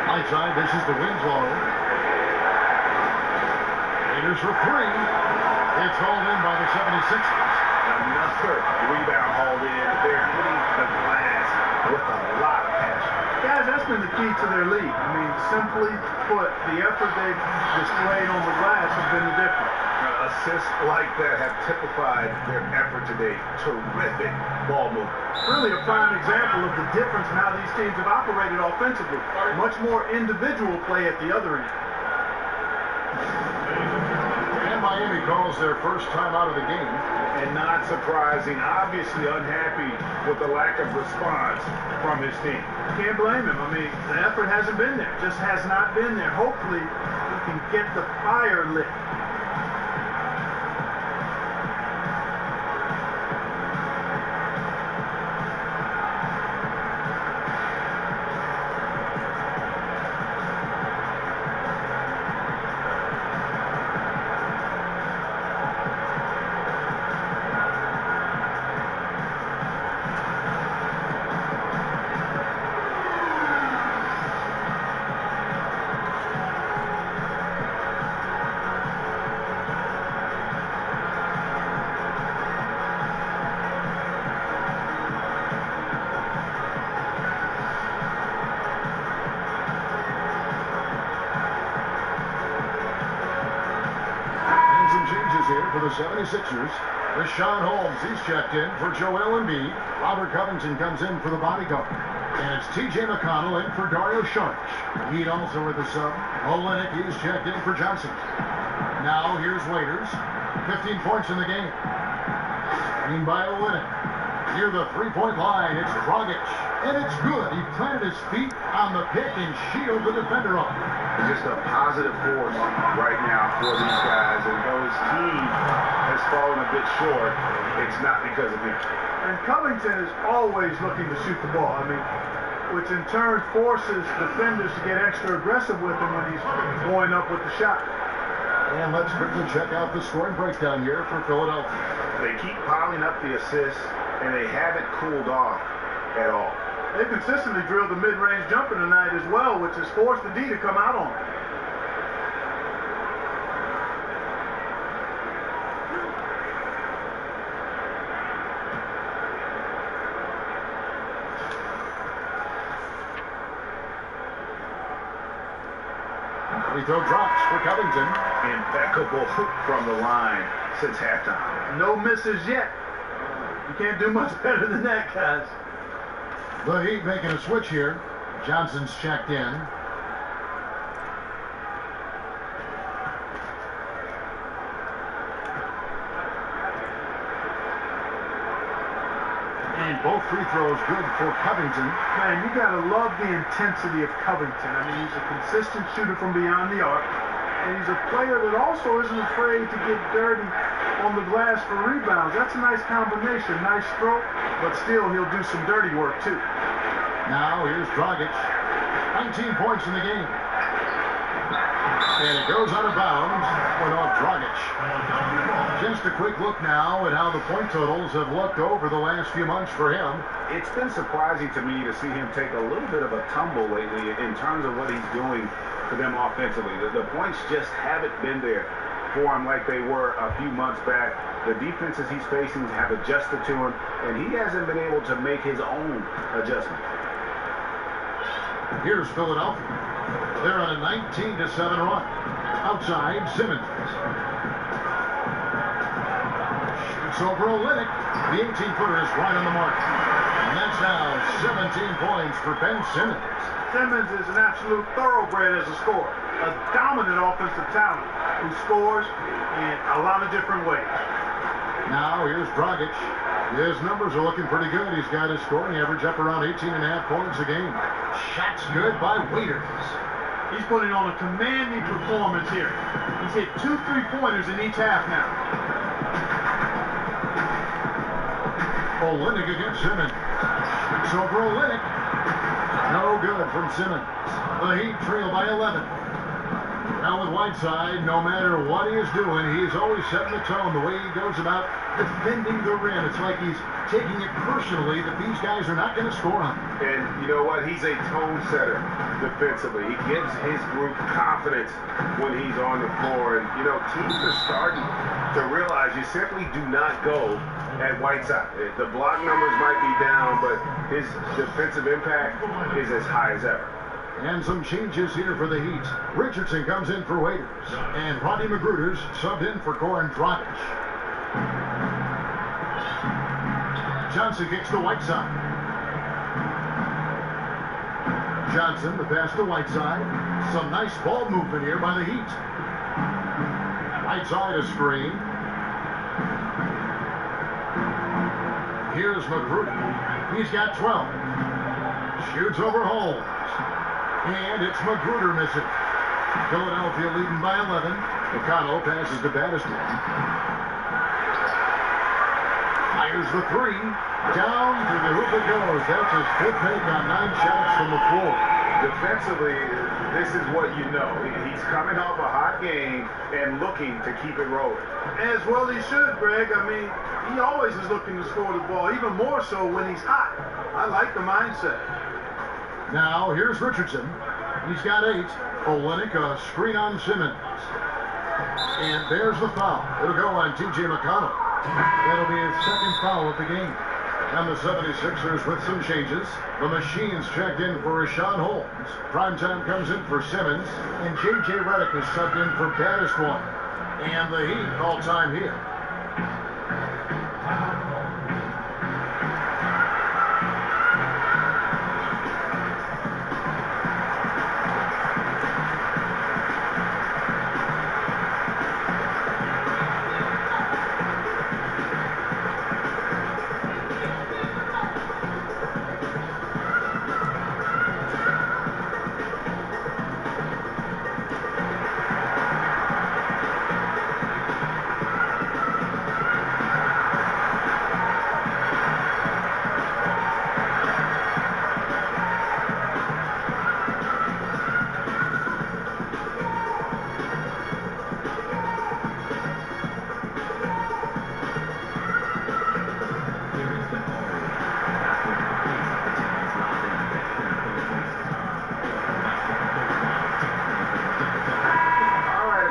Right side, this is the Winslow. Raiders for three. It's hauled in by the 76ers. Another rebound hauled in. They're hitting the glass with a lot of passion. Guys, that's been the key to their lead. I mean, simply put, the effort they've displayed on the glass has been the difference. Assists like that have typified their effort today. Terrific ball movement. Really a prime example of the difference in how these teams have operated offensively. Much more individual play at the other end. And Miami calls their first time out of the game. And not surprising, obviously unhappy with the lack of response from his team. Can't blame him. I mean, the effort hasn't been there. Just has not been there. Hopefully, we can get the fire lit. For the 76ers, Rashawn Holmes, he's checked in for Joel Embiid. Robert Covington comes in for the bodyguard. And it's T.J. McConnell in for Dario Saric. Heat also with the sub. Olenek, he's checked in for Johnson. Now here's Waiters. 15 points in the game. Screen by Olenek. Near the three-point line, it's Dragic. And it's good. He planted his feet on the pick and shielded the defender off. Just a positive force right now for these guys. And though his team has fallen a bit short, it's not because of him. And Covington is always looking to shoot the ball. I mean, which in turn forces defenders to get extra aggressive with him when he's going up with the shot. And let's quickly check out the scoring breakdown here for Philadelphia. They keep piling up the assists, and they haven't cooled off at all. They consistently drilled the mid-range jumper tonight as well, which has forced the D to come out on them. Free throw drops for Covington. Impeccable from the line since halftime. No misses yet. You can't do much better than that, guys. The Heat making a switch here. Johnson's checked in. And both free throws good for Covington. Man, you gotta love the intensity of Covington. I mean, he's a consistent shooter from beyond the arc. And he's a player that also isn't afraid to get dirty on the glass for rebounds. That's a nice combination. Nice stroke, but still he'll do some dirty work too. Now here's Dragic. 19 points in the game. And it goes out of bounds. Went off Dragic. Just a quick look now at how the point totals have looked over the last few months for him. It's been surprising to me to see him take a little bit of a tumble lately in terms of what he's doing for them offensively. The points just haven't been there. for him like they were a few months back. The defenses he's facing have adjusted to him, and he hasn't been able to make his own adjustment. Here's Philadelphia. They're on a 19-7 run. Outside, Simmons. Shoots over Olynyk. The 18-footer is right on the mark. And that's now 17 points for Ben Simmons. Simmons is an absolute thoroughbred as a scorer. A dominant offensive talent who scores in a lot of different ways. Now here's Dragic. His numbers are looking pretty good. He's got his scoring average up around 18.5 points a game. Shots good by Waiters. He's putting on a commanding performance here. He's hit 2 3-pointers in each half now. Olynyk against Simmons. Shoots over Olynyk. No good from Simmons. The Heat trail by 11. Now with Whiteside, no matter what he is doing, he's always setting the tone. The way he goes about defending the rim, it's like he's taking it personally that these guys are not going to score on him. And you know what? He's a tone setter defensively. He gives his group confidence when he's on the floor. And, you know, teams are starting to realize you simply do not go at Whiteside. The block numbers might be down, but his defensive impact is as high as ever. And some changes here for the Heat. Richardson comes in for Waiters. And Rodney McGruder's subbed in for Goran Dragic. Johnson kicks to Whiteside. Johnson, the pass to Whiteside. Some nice ball movement here by the Heat. Whiteside a screen. Here's McGruder. He's got 12. Shoots over Holmes. And it's McGruder missing. Philadelphia leading by 11. McConnell passes to Battiston. Fires the three. Down to the hoop it goes. That's his 5th make on 9 shots from the floor. Defensively, this is what you know. He's coming off a hot game and looking to keep it rolling. As well he should, Greg. I mean, he always is looking to score the ball, even more so when he's hot. I like the mindset. Now, here's Richardson. He's got 8. Olynyk, a screen on Simmons. And there's the foul. It'll go on T.J. McConnell. That'll be his 2nd foul of the game. And the 76ers with some changes. The Machines checked in for Rashawn Holmes. Primetime comes in for Simmons. And J.J. Redick is subbed in for Battiston. And the Heat all-time hit.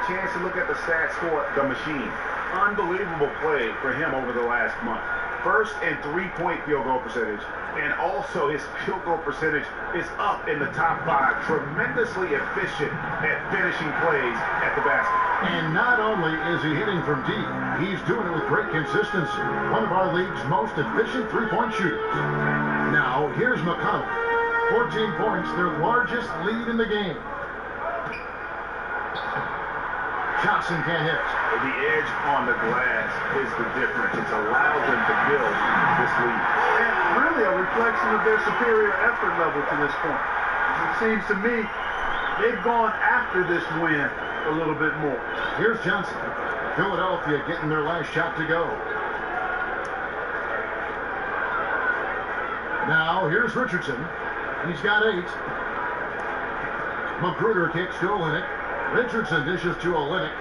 Chance to look at the stats for the Machine. Unbelievable play for him over the last month. First and 3-point field goal percentage, and also his field goal percentage is up in the top 5. Tremendously efficient at finishing plays at the basket. And not only is he hitting from deep, he's doing it with great consistency. One of our league's most efficient 3-point shooters. Now, here's McConnell. 14 points, their largest lead in the game. Johnson can't hit. The edge on the glass is the difference. It's allowed them to build this lead. And really a reflection of their superior effort level to this point. It seems to me they've gone after this win a little bit more. Here's Johnson. Philadelphia getting their last shot to go. Now, here's Richardson. He's got 8. McGruder kicks to Olynyk. Richardson dishes to Olynyk.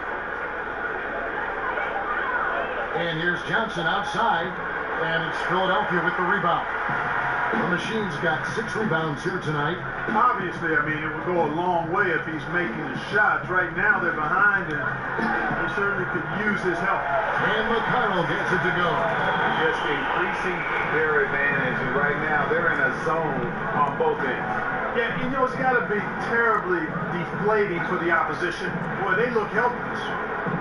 And here's Johnson outside. And it's Philadelphia with the rebound. The Machine's got 6 rebounds here tonight. Obviously, I mean, it would go a long way if he's making the shots. Right now, they're behind, and they certainly could use his help. And McConnell gets it to go. Just increasing their advantage, and right now they're in a zone on both ends. Yeah, you know, it's got to be terribly deflating for the opposition. Boy, they look helpless,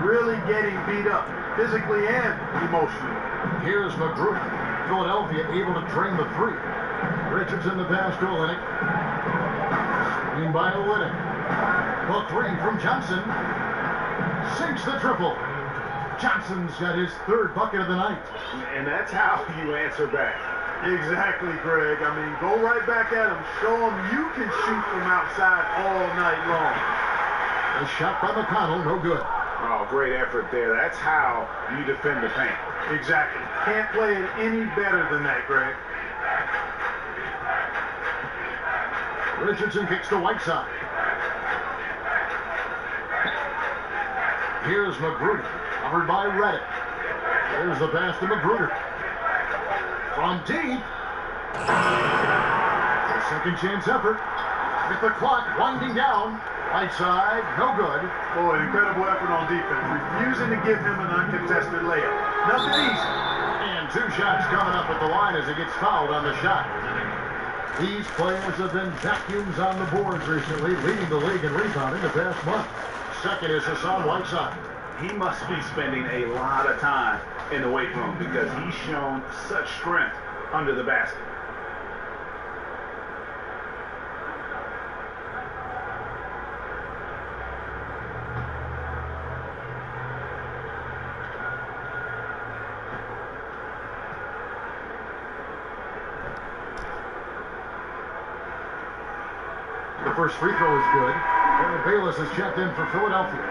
really getting beat up, physically and emotionally. Here's Magruder. Philadelphia able to drain the 3. Richardson the pass to Olynyk. Screen by Olynyk. The 3 from Johnson. Sinks the triple. Johnson's got his 3rd bucket of the night. And that's how you answer back. Exactly, Greg. I mean, go right back at him. Show him you can shoot from outside all night long. A shot by McConnell, no good. Oh, great effort there. That's how you defend the paint. Exactly. Can't play it any better than that, Greg. Richardson kicks to Whiteside. Here's Magruder, covered by Reddick. There's the pass to Magruder. From deep. A second chance effort. With the clock winding down. Whiteside, no good. Boy, incredible effort on defense. Refusing to give him an uncontested layup. Nothing easy. And 2 shots coming up at the line as he gets fouled on the shot. These players have been vacuums on the boards recently, leading the league in rebounding the past month. Second is Hassan Whiteside. He must be spending a lot of time in the weight room because he's shown such strength under the basket. The first free throw is good. And Bayless is checked in for Philadelphia.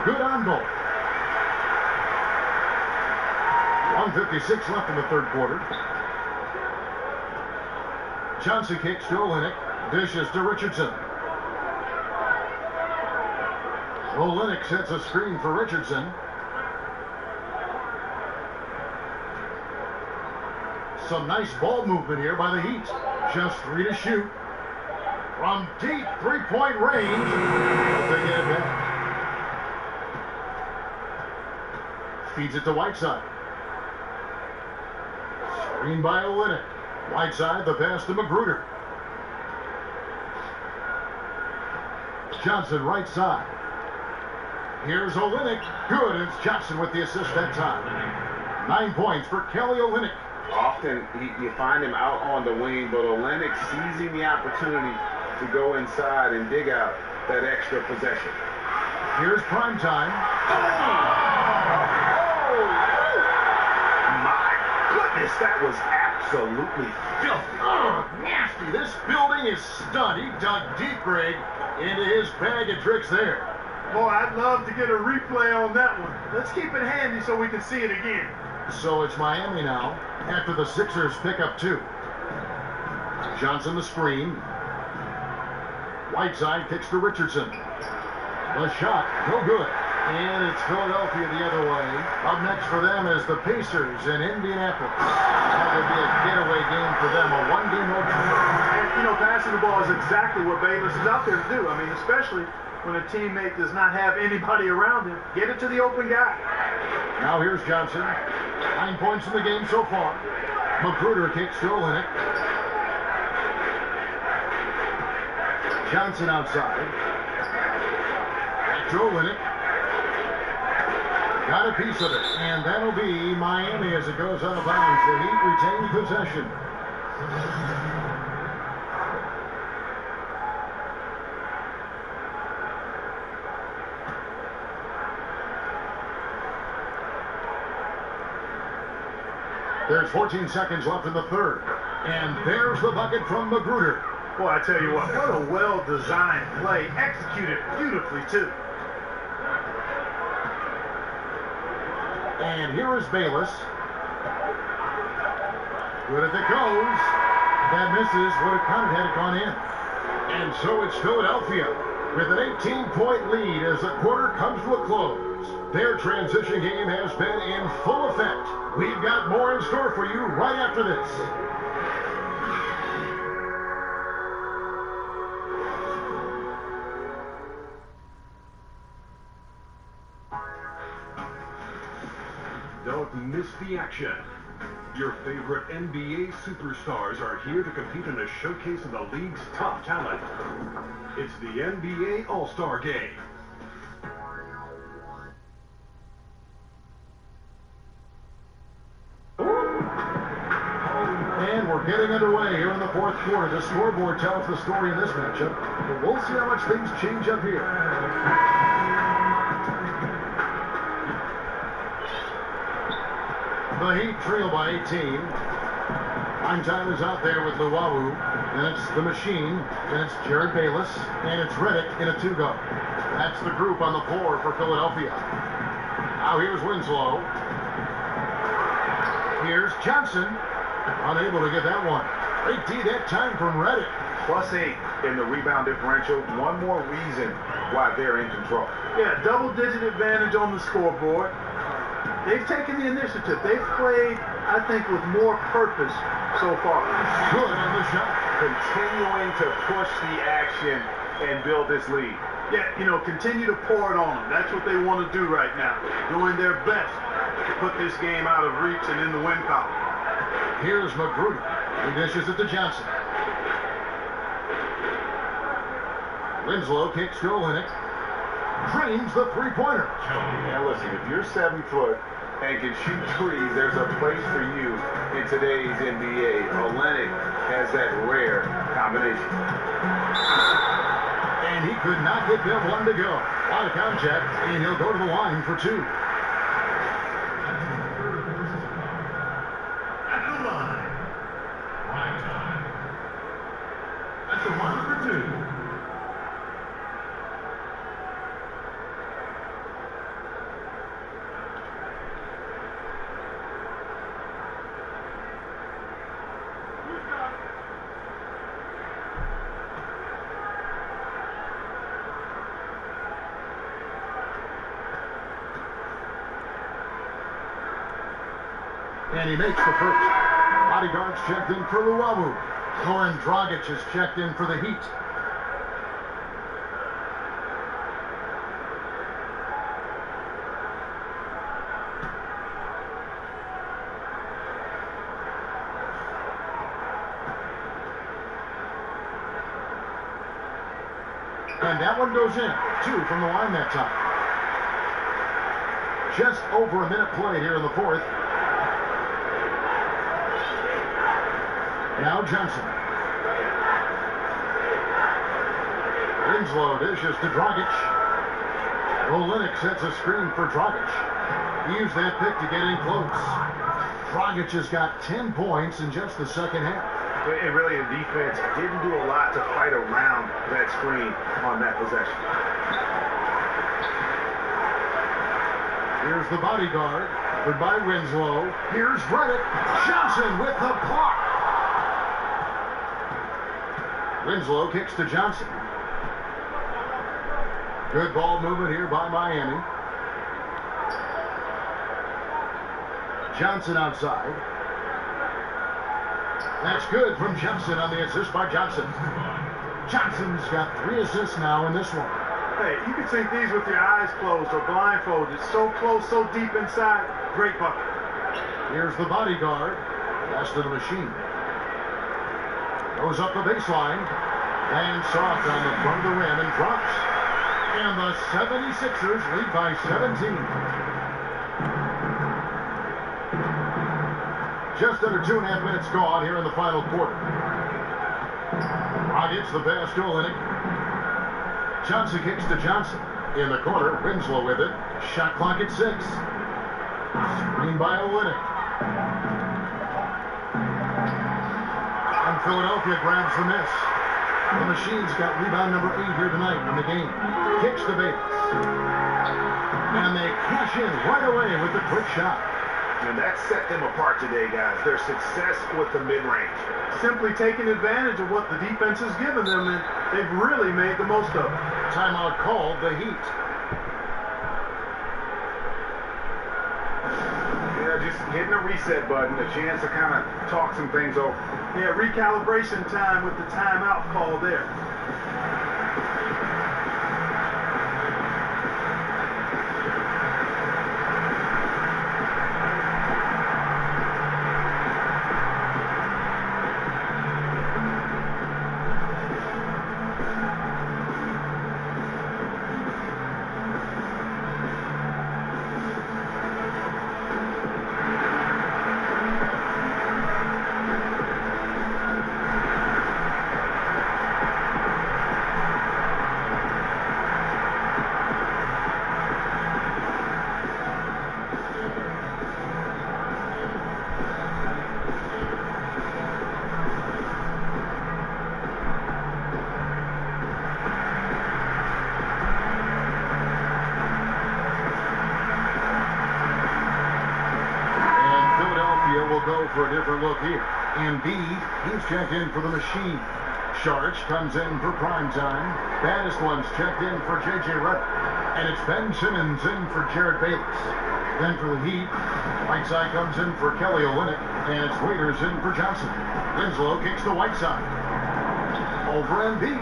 Good on both. 1:56 left in the 3rd quarter. Johnson kicks to Olynyk. Dishes to Richardson. Olynyk sets a screen for Richardson. Some nice ball movement here by the Heat. Just 3 to shoot. From deep 3-point range. They get it back. Feeds it to Whiteside. Screen by Olynyk. Whiteside, the pass to Magruder. Johnson, right side. Here's Olynyk. Good. It's Johnson with the assist that time. 9 points for Kelly Olynyk. Often you find him out on the wing, but Olynyk seizing the opportunity to go inside and dig out that extra possession. Here's prime time. That was absolutely filthy. Oh, nasty. This building is stud. He dug deep, Greg, into his bag of tricks there. Boy, I'd love to get a replay on that one. Let's keep it handy so we can see it again. So it's Miami now after the Sixers pick up 2. Johnson the screen. Whiteside kicks to Richardson. The shot, no good. And it's Philadelphia the other way. Up next for them is the Pacers in Indianapolis. That would be a getaway game for them, a 1-game road trip. And, you know, passing the ball is exactly what Bayless is out there to do. I mean, especially when a teammate does not have anybody around him. Get it to the open guy. Now here's Johnson. 9 points in the game so far. Magruder kicks to Olynyk. Johnson outside. Back to Olynyk. Got a piece of it, and that'll be Miami as it goes out of bounds. The Heat retain possession. There's 14 seconds left in the 3rd, and there's the bucket from Magruder. Boy, I tell you what a well-designed play, executed beautifully too. And here is Bayless. Good if it goes. That misses, would have counted had it gone in. And so it's Philadelphia with an 18-point lead as the quarter comes to a close. Their transition game has been in full effect. We've got more in store for you right after this. Don't miss the action. Your favorite NBA superstars are here to compete in a showcase of the league's top talent. It's the NBA All-Star Game. And we're getting underway here in the fourth quarter. The scoreboard tells the story in this matchup, but we'll see how much things change up here. The Heat trail by 18. Prime time is out there with Luwawu. And it's the Machine. And it's Jared Bayless. And it's Redick in a 2-go. That's the group on the floor for Philadelphia. Now here's Winslow. Here's Johnson. Unable to get that one. Great D that time from Redick. +8 in the rebound differential. One more reason why they're in control. Yeah, double-digit advantage on the scoreboard. They've taken the initiative. They've played, I think, with more purpose so far. Good on the shot. Continuing to push the action and build this lead. Yeah, continue to pour it on them. That's what they want to do right now. Doing their best to put this game out of reach and in the win column. Here's Magruder. He dishes it to Johnson. Winslow kicks to Olynyk. Drains the three-pointer. Now listen, if you're 7 foot and can shoot threes, there's a place for you in today's NBA. Olynyk has that rare combination. And he could not get that one to go. Out of contact, and he'll go to the line for 2. At the line. Prime time. At the line for 2. And he makes the first. Bodyguards checked in for Luwawu. Goran Dragic is checked in for the Heat. And that one goes in. 2 from the line that time. Just over a minute played here in the fourth. Now Johnson. Winslow dishes to Dragic. Olynyk sets a screen for Dragic. He used that pick to get in close. Dragic has got 10 points in just the second half. And really, the defense didn't do a lot to fight around that screen on that possession. Here's the bodyguard. Goodbye, Winslow. Here's Redick. Johnson with the block. Winslow kicks to Johnson. Good ball movement here by Miami. Johnson outside. That's good from Johnson on the assist by Johnson. Johnson's got 3 assists now in this one. Hey, you can sink these with your eyes closed or blindfolded. So close, so deep inside. Great bucket. Here's the bodyguard. Pass to the Machine. Goes up the baseline. And soft on the front of the rim and drops. And the 76ers lead by 17. Just under 2.5 minutes gone here in the final quarter. Rockets the pass to Olynyk. Johnson kicks to Johnson. In the corner, Winslow with it. Shot clock at 6. Screen by Olynyk. And Philadelphia grabs the miss. The Machine's got rebound number 8 here tonight in the game. Kicks to Bayless. And they cash in right away with the quick shot. And that set them apart today, guys. Their success with the mid-range. Simply taking advantage of what the defense has given them, and they've really made the most of it. Timeout called, the Heat. Yeah, just hitting a reset button, a chance to kind of talk some things over. Yeah, recalibration time with the timeout call there. Go for a different look here. Embiid, he's checked in for the machine. Sharch comes in for prime time. Baddest one's checked in for J.J. Redick. And it's Ben Simmons in for Jared Bayless. Then for the Heat, Whiteside comes in for Kelly Olynyk. And it's Waiters in for Johnson. Winslow kicks to Whiteside. Over Embiid.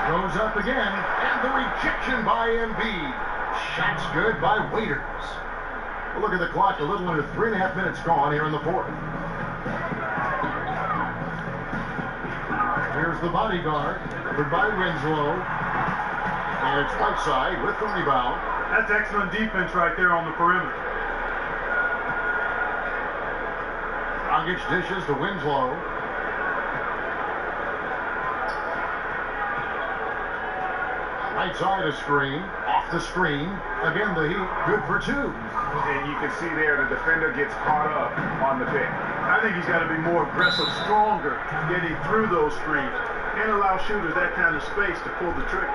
Goes up again. And the rejection by Embiid. Shot's good by Waiters. Well, look at the clock, a little under 3.5 minutes gone here in the fourth. Here's the bodyguard, covered by Winslow. And it's Whiteside with the rebound. That's excellent defense right there on the perimeter. Dragic dishes to Winslow. Right side a screen, off the screen. Again, the Heat, good for two. And you can see there the defender gets caught up on the pick. I think he's got to be more aggressive, stronger, getting through those screens, and allow shooters that kind of space to pull the trigger.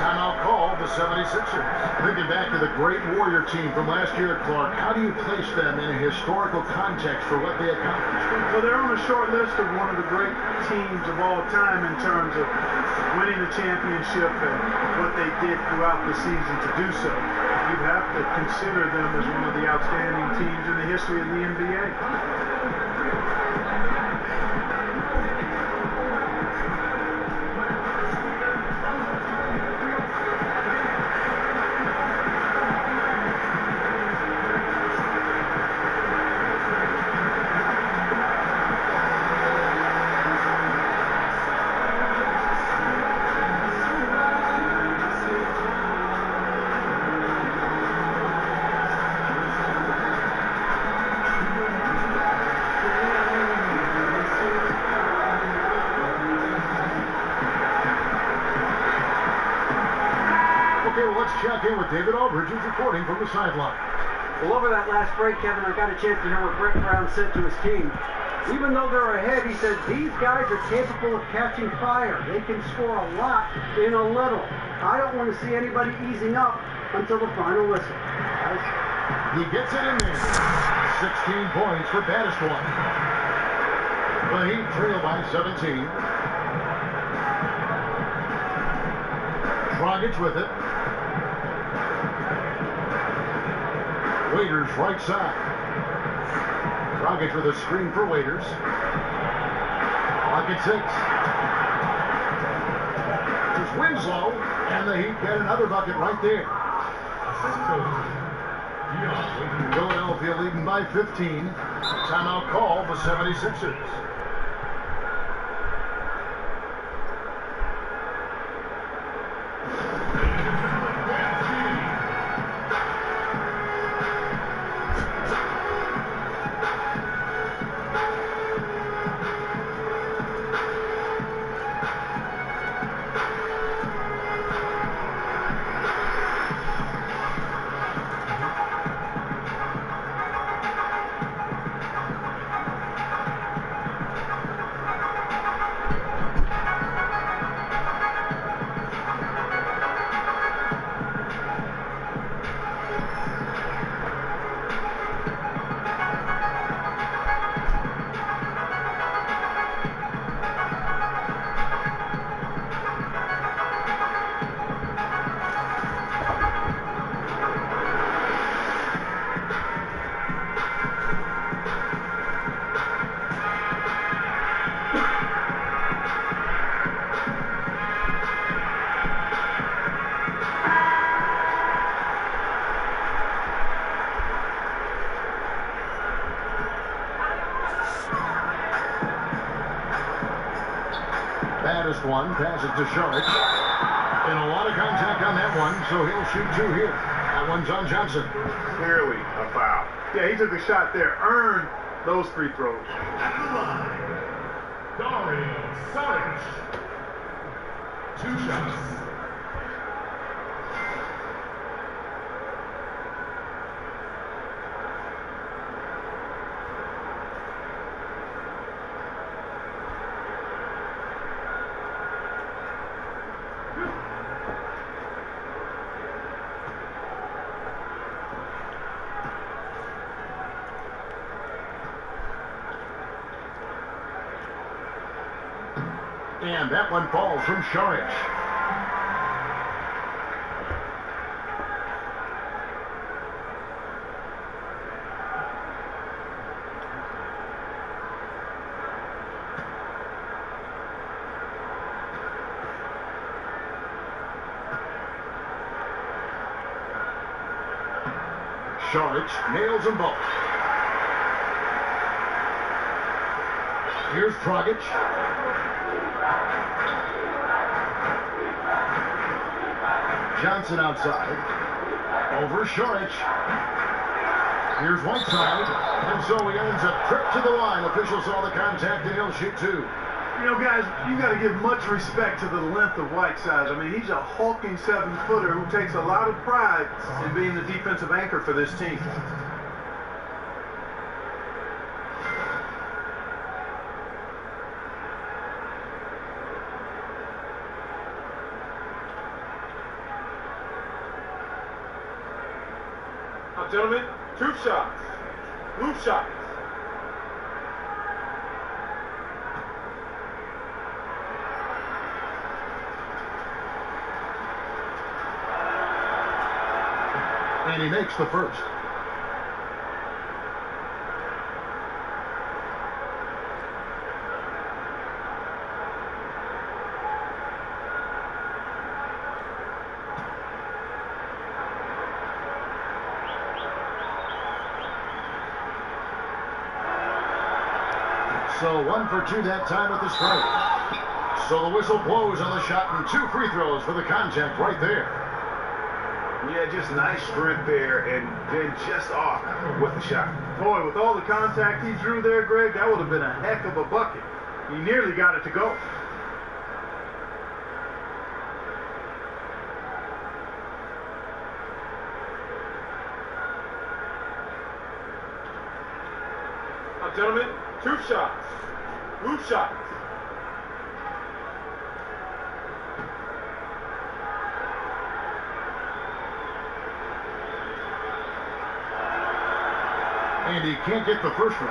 Timeout called, the 76ers. Thinking back to the great Warrior team from last year, Clark, how do you place them in a historical context for what they accomplished? Well, they're on a short list of one of the great teams of all time in terms of winning the championship and what they did throughout the season to do so. You'd have to consider them as one of the outstanding teams in the history of the NBA. Check in with David Aldridge, who's reporting from the sideline. Well, over that last break, Kevin, I got a chance to hear what Brett Brown said to his team. Even though they're ahead, he said, these guys are capable of catching fire. They can score a lot in a little. I don't want to see anybody easing up until the final whistle. He gets it in there. 16 points for baddest one. The Heat trail by 17. Dragic with it. Waiters right side. Dragic with a screen for Waiters. Clock at 6. It's Winslow, and the Heat get another bucket right there. Philadelphia leading by 15. Timeout call, the 76ers. baddest one, passes to Sharich. And a lot of contact on that one, so he'll shoot 2 here. That one's on Johnson. Clearly a foul. Yeah, he took a shot there, earned those free throws. At the line, Dario Saric. 2 shots. And that one falls from Sharich. Sharich nails them both. Here's Dragic. Johnson outside. Over Sharich. Here's Whiteside. And so he earns a trip to the line. Officials saw the contact and he'll shoot 2. You know, guys, you got to give much respect to the length of Whiteside. I mean, he's a hulking 7-footer who takes a lot of pride in being the defensive anchor for this team. Gentlemen, 2 shots. Blue shots. And he makes the first. So 1 for 2 that time at the strike. So the whistle blows on the shot and 2 free throws for the contact right there. Yeah, just nice strength there and then just off with the shot. Boy, with all the contact he drew there, Greg, that would have been a heck of a bucket. He nearly got it to go. Gentlemen, 2 shots. Blue shots. And he can't get the first one.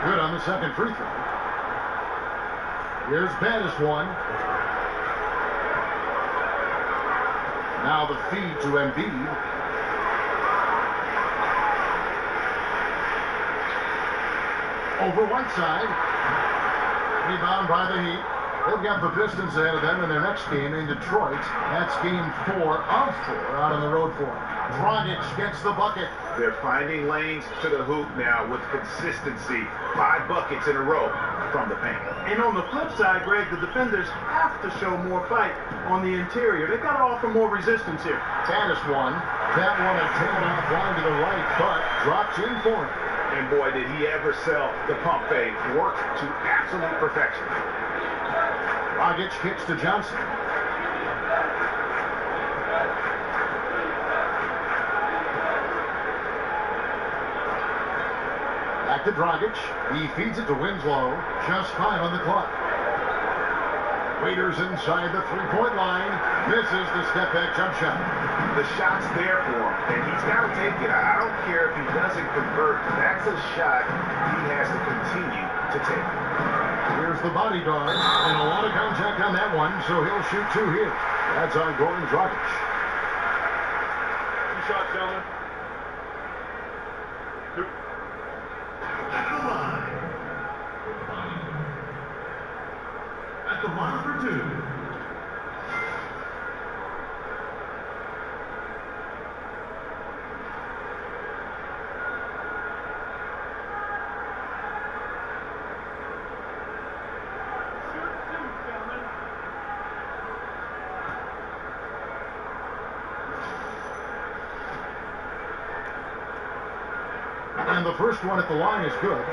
Good on the second free throw. Here's baddest one. Now the feed to Embiid. Over Whiteside. Rebound by the Heat. They've got the Pistons ahead of them in their next game in Detroit. That's game 4 of 4 out on the road for them. Dragic gets the bucket. They're finding lanes to the hoop now with consistency. 5 buckets in a row from the paint. And on the flip side, Greg, the defenders have to show more fight on the interior. They've got to offer more resistance here. Baddest one. That one a takeoff line to the right, but drops in for him. And boy, did he ever sell the pump fake. Worked to absolute perfection. Dragic kicks to Johnson. Back to Dragic. He feeds it to Winslow. Just 5 on the clock. Waiters inside the 3-point line. Misses the step-back jump shot. The shot's there for him, and he's got to take it. I don't care if he doesn't convert. That's a shot he has to continue to take. Here's the bodyguard, and a lot of contact on that one, so he'll shoot 2 here. That's on Goran Dragic. 2 shots, gentlemen. 2. And the first one at the line is good.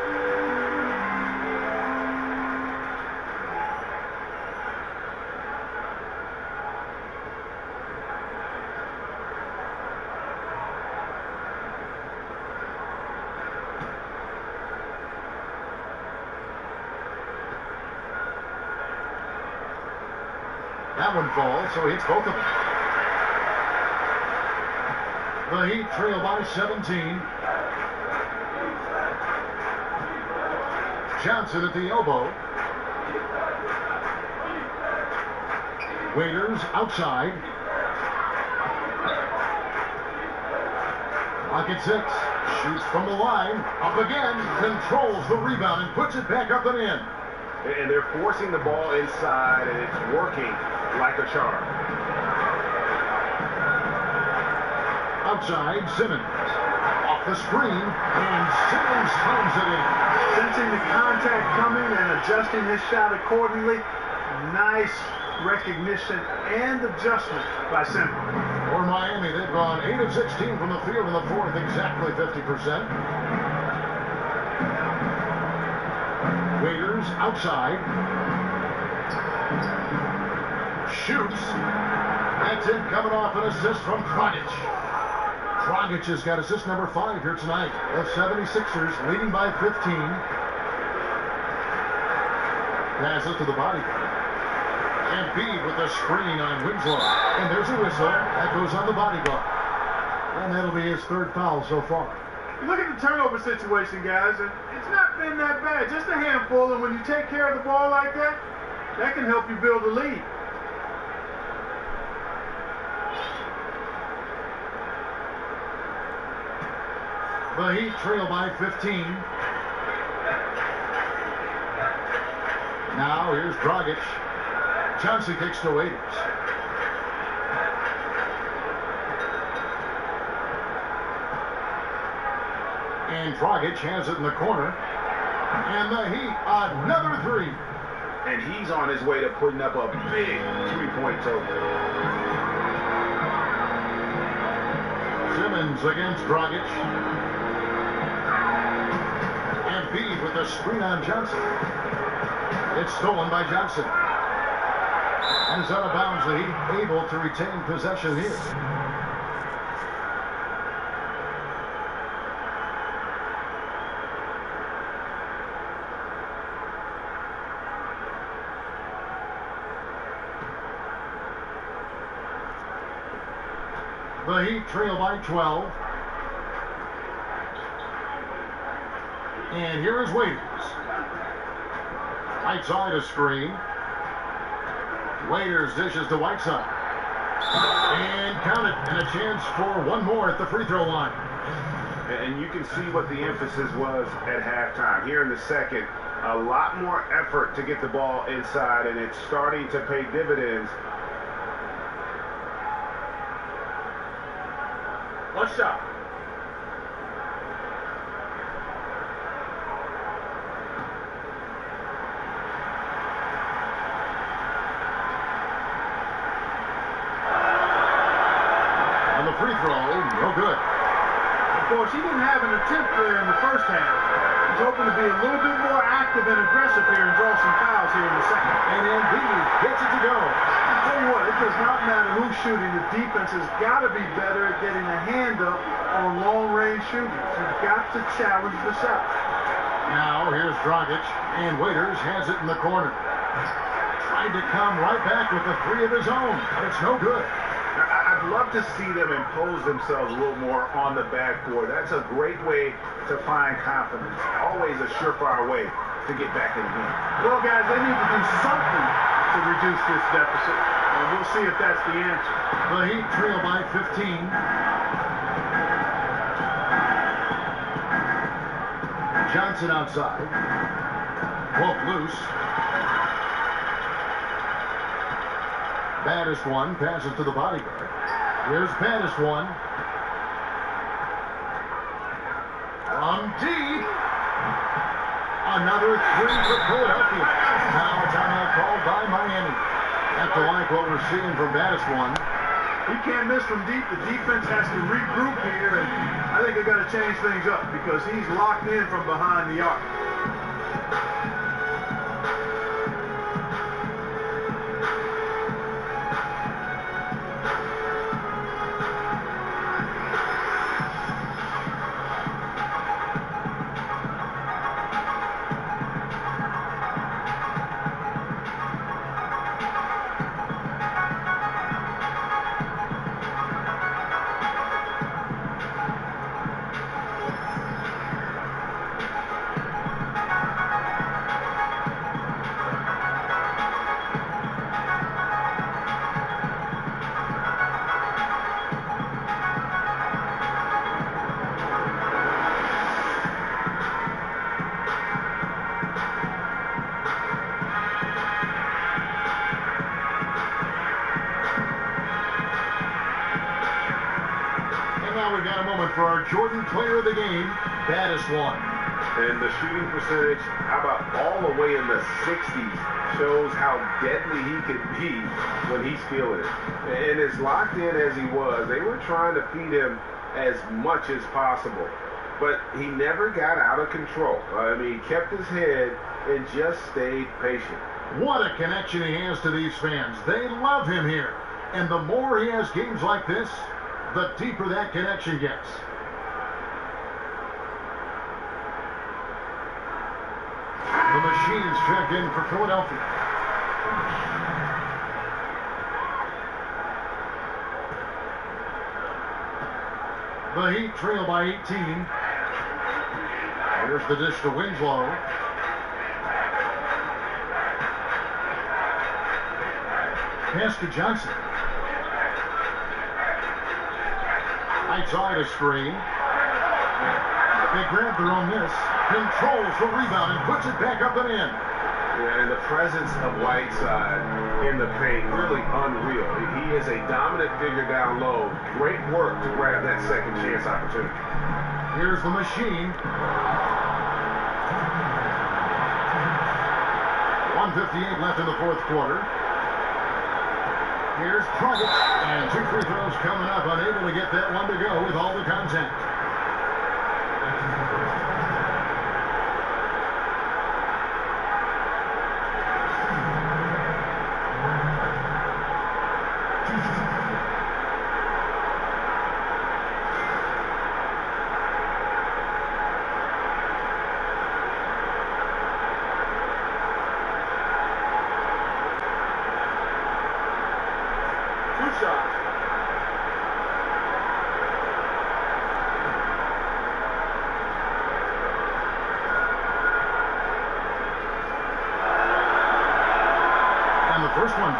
That one falls, so he hits both of them. The Heat trail by 17. Johnson at the elbow. Waiters outside. Clock at 6. Shoots from the line. Up again. Controls the rebound and puts it back up and in. And they're forcing the ball inside, and it's working like a charm. Outside, Simmons. Off the screen, and Simmons pounds it in. Sensing the contact coming and adjusting his shot accordingly. Nice recognition and adjustment by Simmons. For Miami, they've gone 8 of 16 from the field in the fourth, exactly 50%. Waiters outside. Shoots. That's it, coming off an assist from Dragic. Dragic has got assist number 5 here tonight. The 76ers leading by 15. Pass it to the body. Embiid with the screen on Winslow. And there's a whistle. That goes on the body guard. And that'll be his third foul so far. Look at the turnover situation, guys, and it's not been that bad. Just a handful, and when you take care of the ball like that, that can help you build a lead. The Heat trail by 15. Now here's Dragic. Johnson kicks to Waiters. And Dragic has it in the corner. And the Heat, another three. And he's on his way to putting up a big three-point total. Simmons against Dragic. Embiid with the screen on Johnson. It's stolen by Johnson. And it's out of bounds. The Heat able to retain possession here. The Heat trail by 12. And here is Waiters. Right side a screen. Waiters dishes to Whiteside. And count it. And a chance for one more at the free throw line. And you can see what the emphasis was at halftime. Here in the second, a lot more effort to get the ball inside, and it's starting to pay dividends. One shot. On the free throw, no good. Of course, he didn't have an attempt there in the first half. He's hoping to be a little bit more active and aggressive here and draw some fouls here in the second. And Embiid gets it to go. I'll tell you what, it does not matter who's shooting. The defense has got to be better at getting a hand up on long-range shooters. You've got to challenge the shot. Now here's Dragic, and Waiters has it in the corner. Tried to come right back with a three of his own, but it's no good. I'd love to see them impose themselves a little more on the backboard. That's a great way to find confidence. Always a surefire way to get back in the game. Well, guys, they need to do something to reduce this deficit, and we'll see if that's the answer. The Heat trail by 15. Johnson outside. Wolf loose. Baddest one passes to the bodyguard. Here's baddest one. From deep. Another three for Philadelphia. Now a timeout called by Miami. Have to like what we're seeing from baddest one. He can't miss from deep. The defense has to regroup here, and I think they got to change things up because he's locked in from behind the arc. We've got a moment for our Jordan Player of the Game, baddest one. And the shooting percentage, how about all the way in the 60s, shows how deadly he could be when he's feeling it. And as locked in as he was, they were trying to feed him as much as possible. But he never got out of control. I mean, he kept his head and just stayed patient. What a connection he has to these fans. They love him here. And the more he has games like this, the deeper that connection gets. The Machines check in for Philadelphia. The Heat trail by 18. Here's the dish to Winslow. Pass to Johnson. Outside a screen. They grab their own miss. Controls the rebound and puts it back up and in. Yeah, and the presence of Whiteside in the paint, really unreal. He is a dominant figure down low. Great work to grab that second chance opportunity. Here's the Machine. 1:58 left in the fourth quarter. Here's Dragic, and 2 free throws coming up, unable to get that one to go with all the contact. First one goes.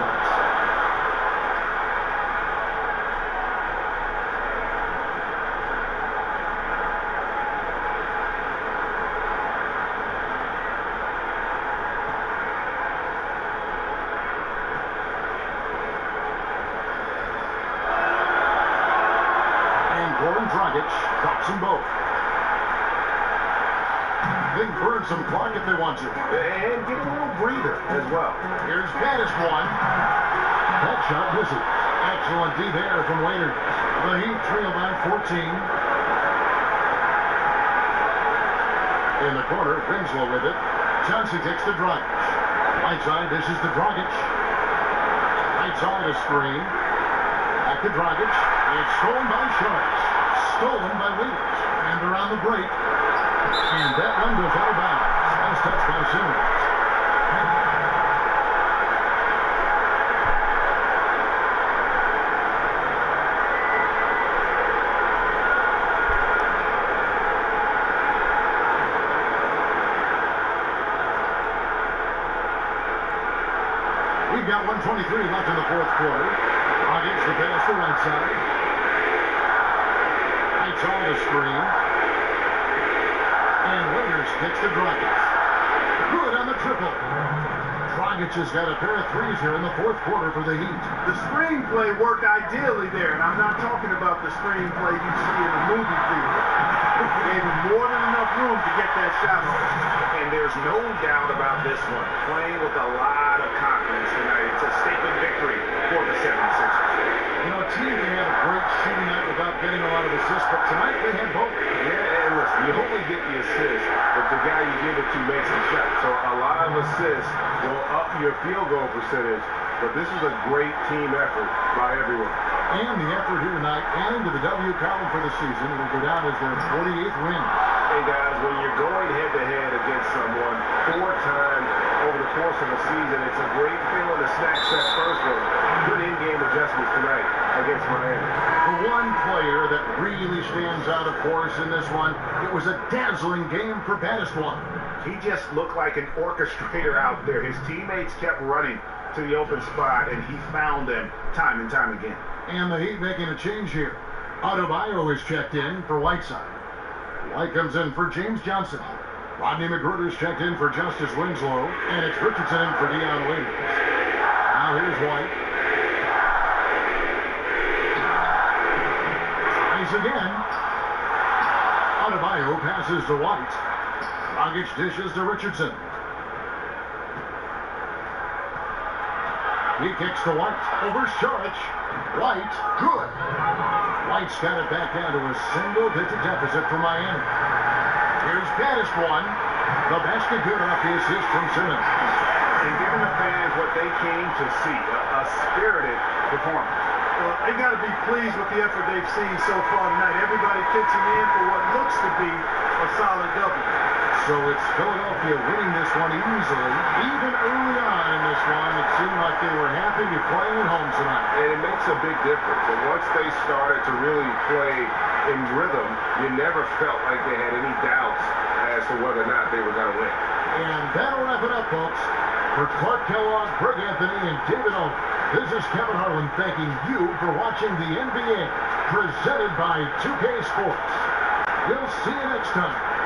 And Goran Dragic drops them both. They can burn some clock if they want to. And get a little breather as well. Here's baddest one. That shot misses. Excellent D there from Waiters. The Heat trail by 14. In the corner, Winslow with it. Johnson takes the Dragic. Outside, this is the Dragic. Outside a screen. Back to Dragic. It's stolen by Sharks. Stolen by Waiters. And around the break. And that one goes out of bounds. Last touch by Simmons. We've got 1:23 left in the fourth quarter. Against the pass to right side. Outside a screen. And Waiters gets the Dragic. Good on the triple. Dragic has got a pair of threes here in the fourth quarter for the Heat. The screenplay worked ideally there, and I'm not talking about the screenplay you see in a movie theater. Gave him more than enough room to get that shot off. And there's no doubt about this one. Playing with a lot of confidence tonight. It's a statement victory for the 76ers. You know, a team can getting a lot of assists, but tonight they had both. Yeah, and listen, you only get the assist if the guy you give it to makes the shot. So a lot of assists will up your field goal percentage, but this is a great team effort by everyone. And the effort here tonight and to the W column for the season will go down as their 48th win. Hey guys, when you're going head-to-head against someone 4 times over the course of a season, it's a great feeling to snatch that first one. Good in-game adjustments tonight against Miami. The one player that really stands out, of course, in this one, it was a dazzling game for Baddest One. He just looked like an orchestrator out there. His teammates kept running to the open spot, and he found them time and time again. And the Heat making a change here. Adebayo is checked in for Whiteside. White comes in for James Johnson. Rodney McGruder's checked in for Justice Winslow. And it's Richardson in for Deion Waiters. Now here's White. Tries again. Adebayo passes to White. Dragic dishes to Richardson. He kicks to White. Over Saric. White. Good. White's got it back down to a single-digit deficit for Miami. Here's Baddest One. The basket good off the assist from Simmons. And giving the fans what they came to see, a spirited performance. Well, they got to be pleased with the effort they've seen so far tonight. Everybody pitching in for what looks to be a solid double. So it's Philadelphia winning this one easily. Even early on in this one, it seemed like they were happy to be playing at home tonight. And it makes a big difference. And once they started to really play in rhythm, you never felt like they had any doubts as to whether or not they were going to win. And that'll wrap it up, folks. For Clark Kellogg, Greg Anthony, and David Owen, this is Kevin Harlan thanking you for watching the NBA presented by 2K Sports. We'll see you next time.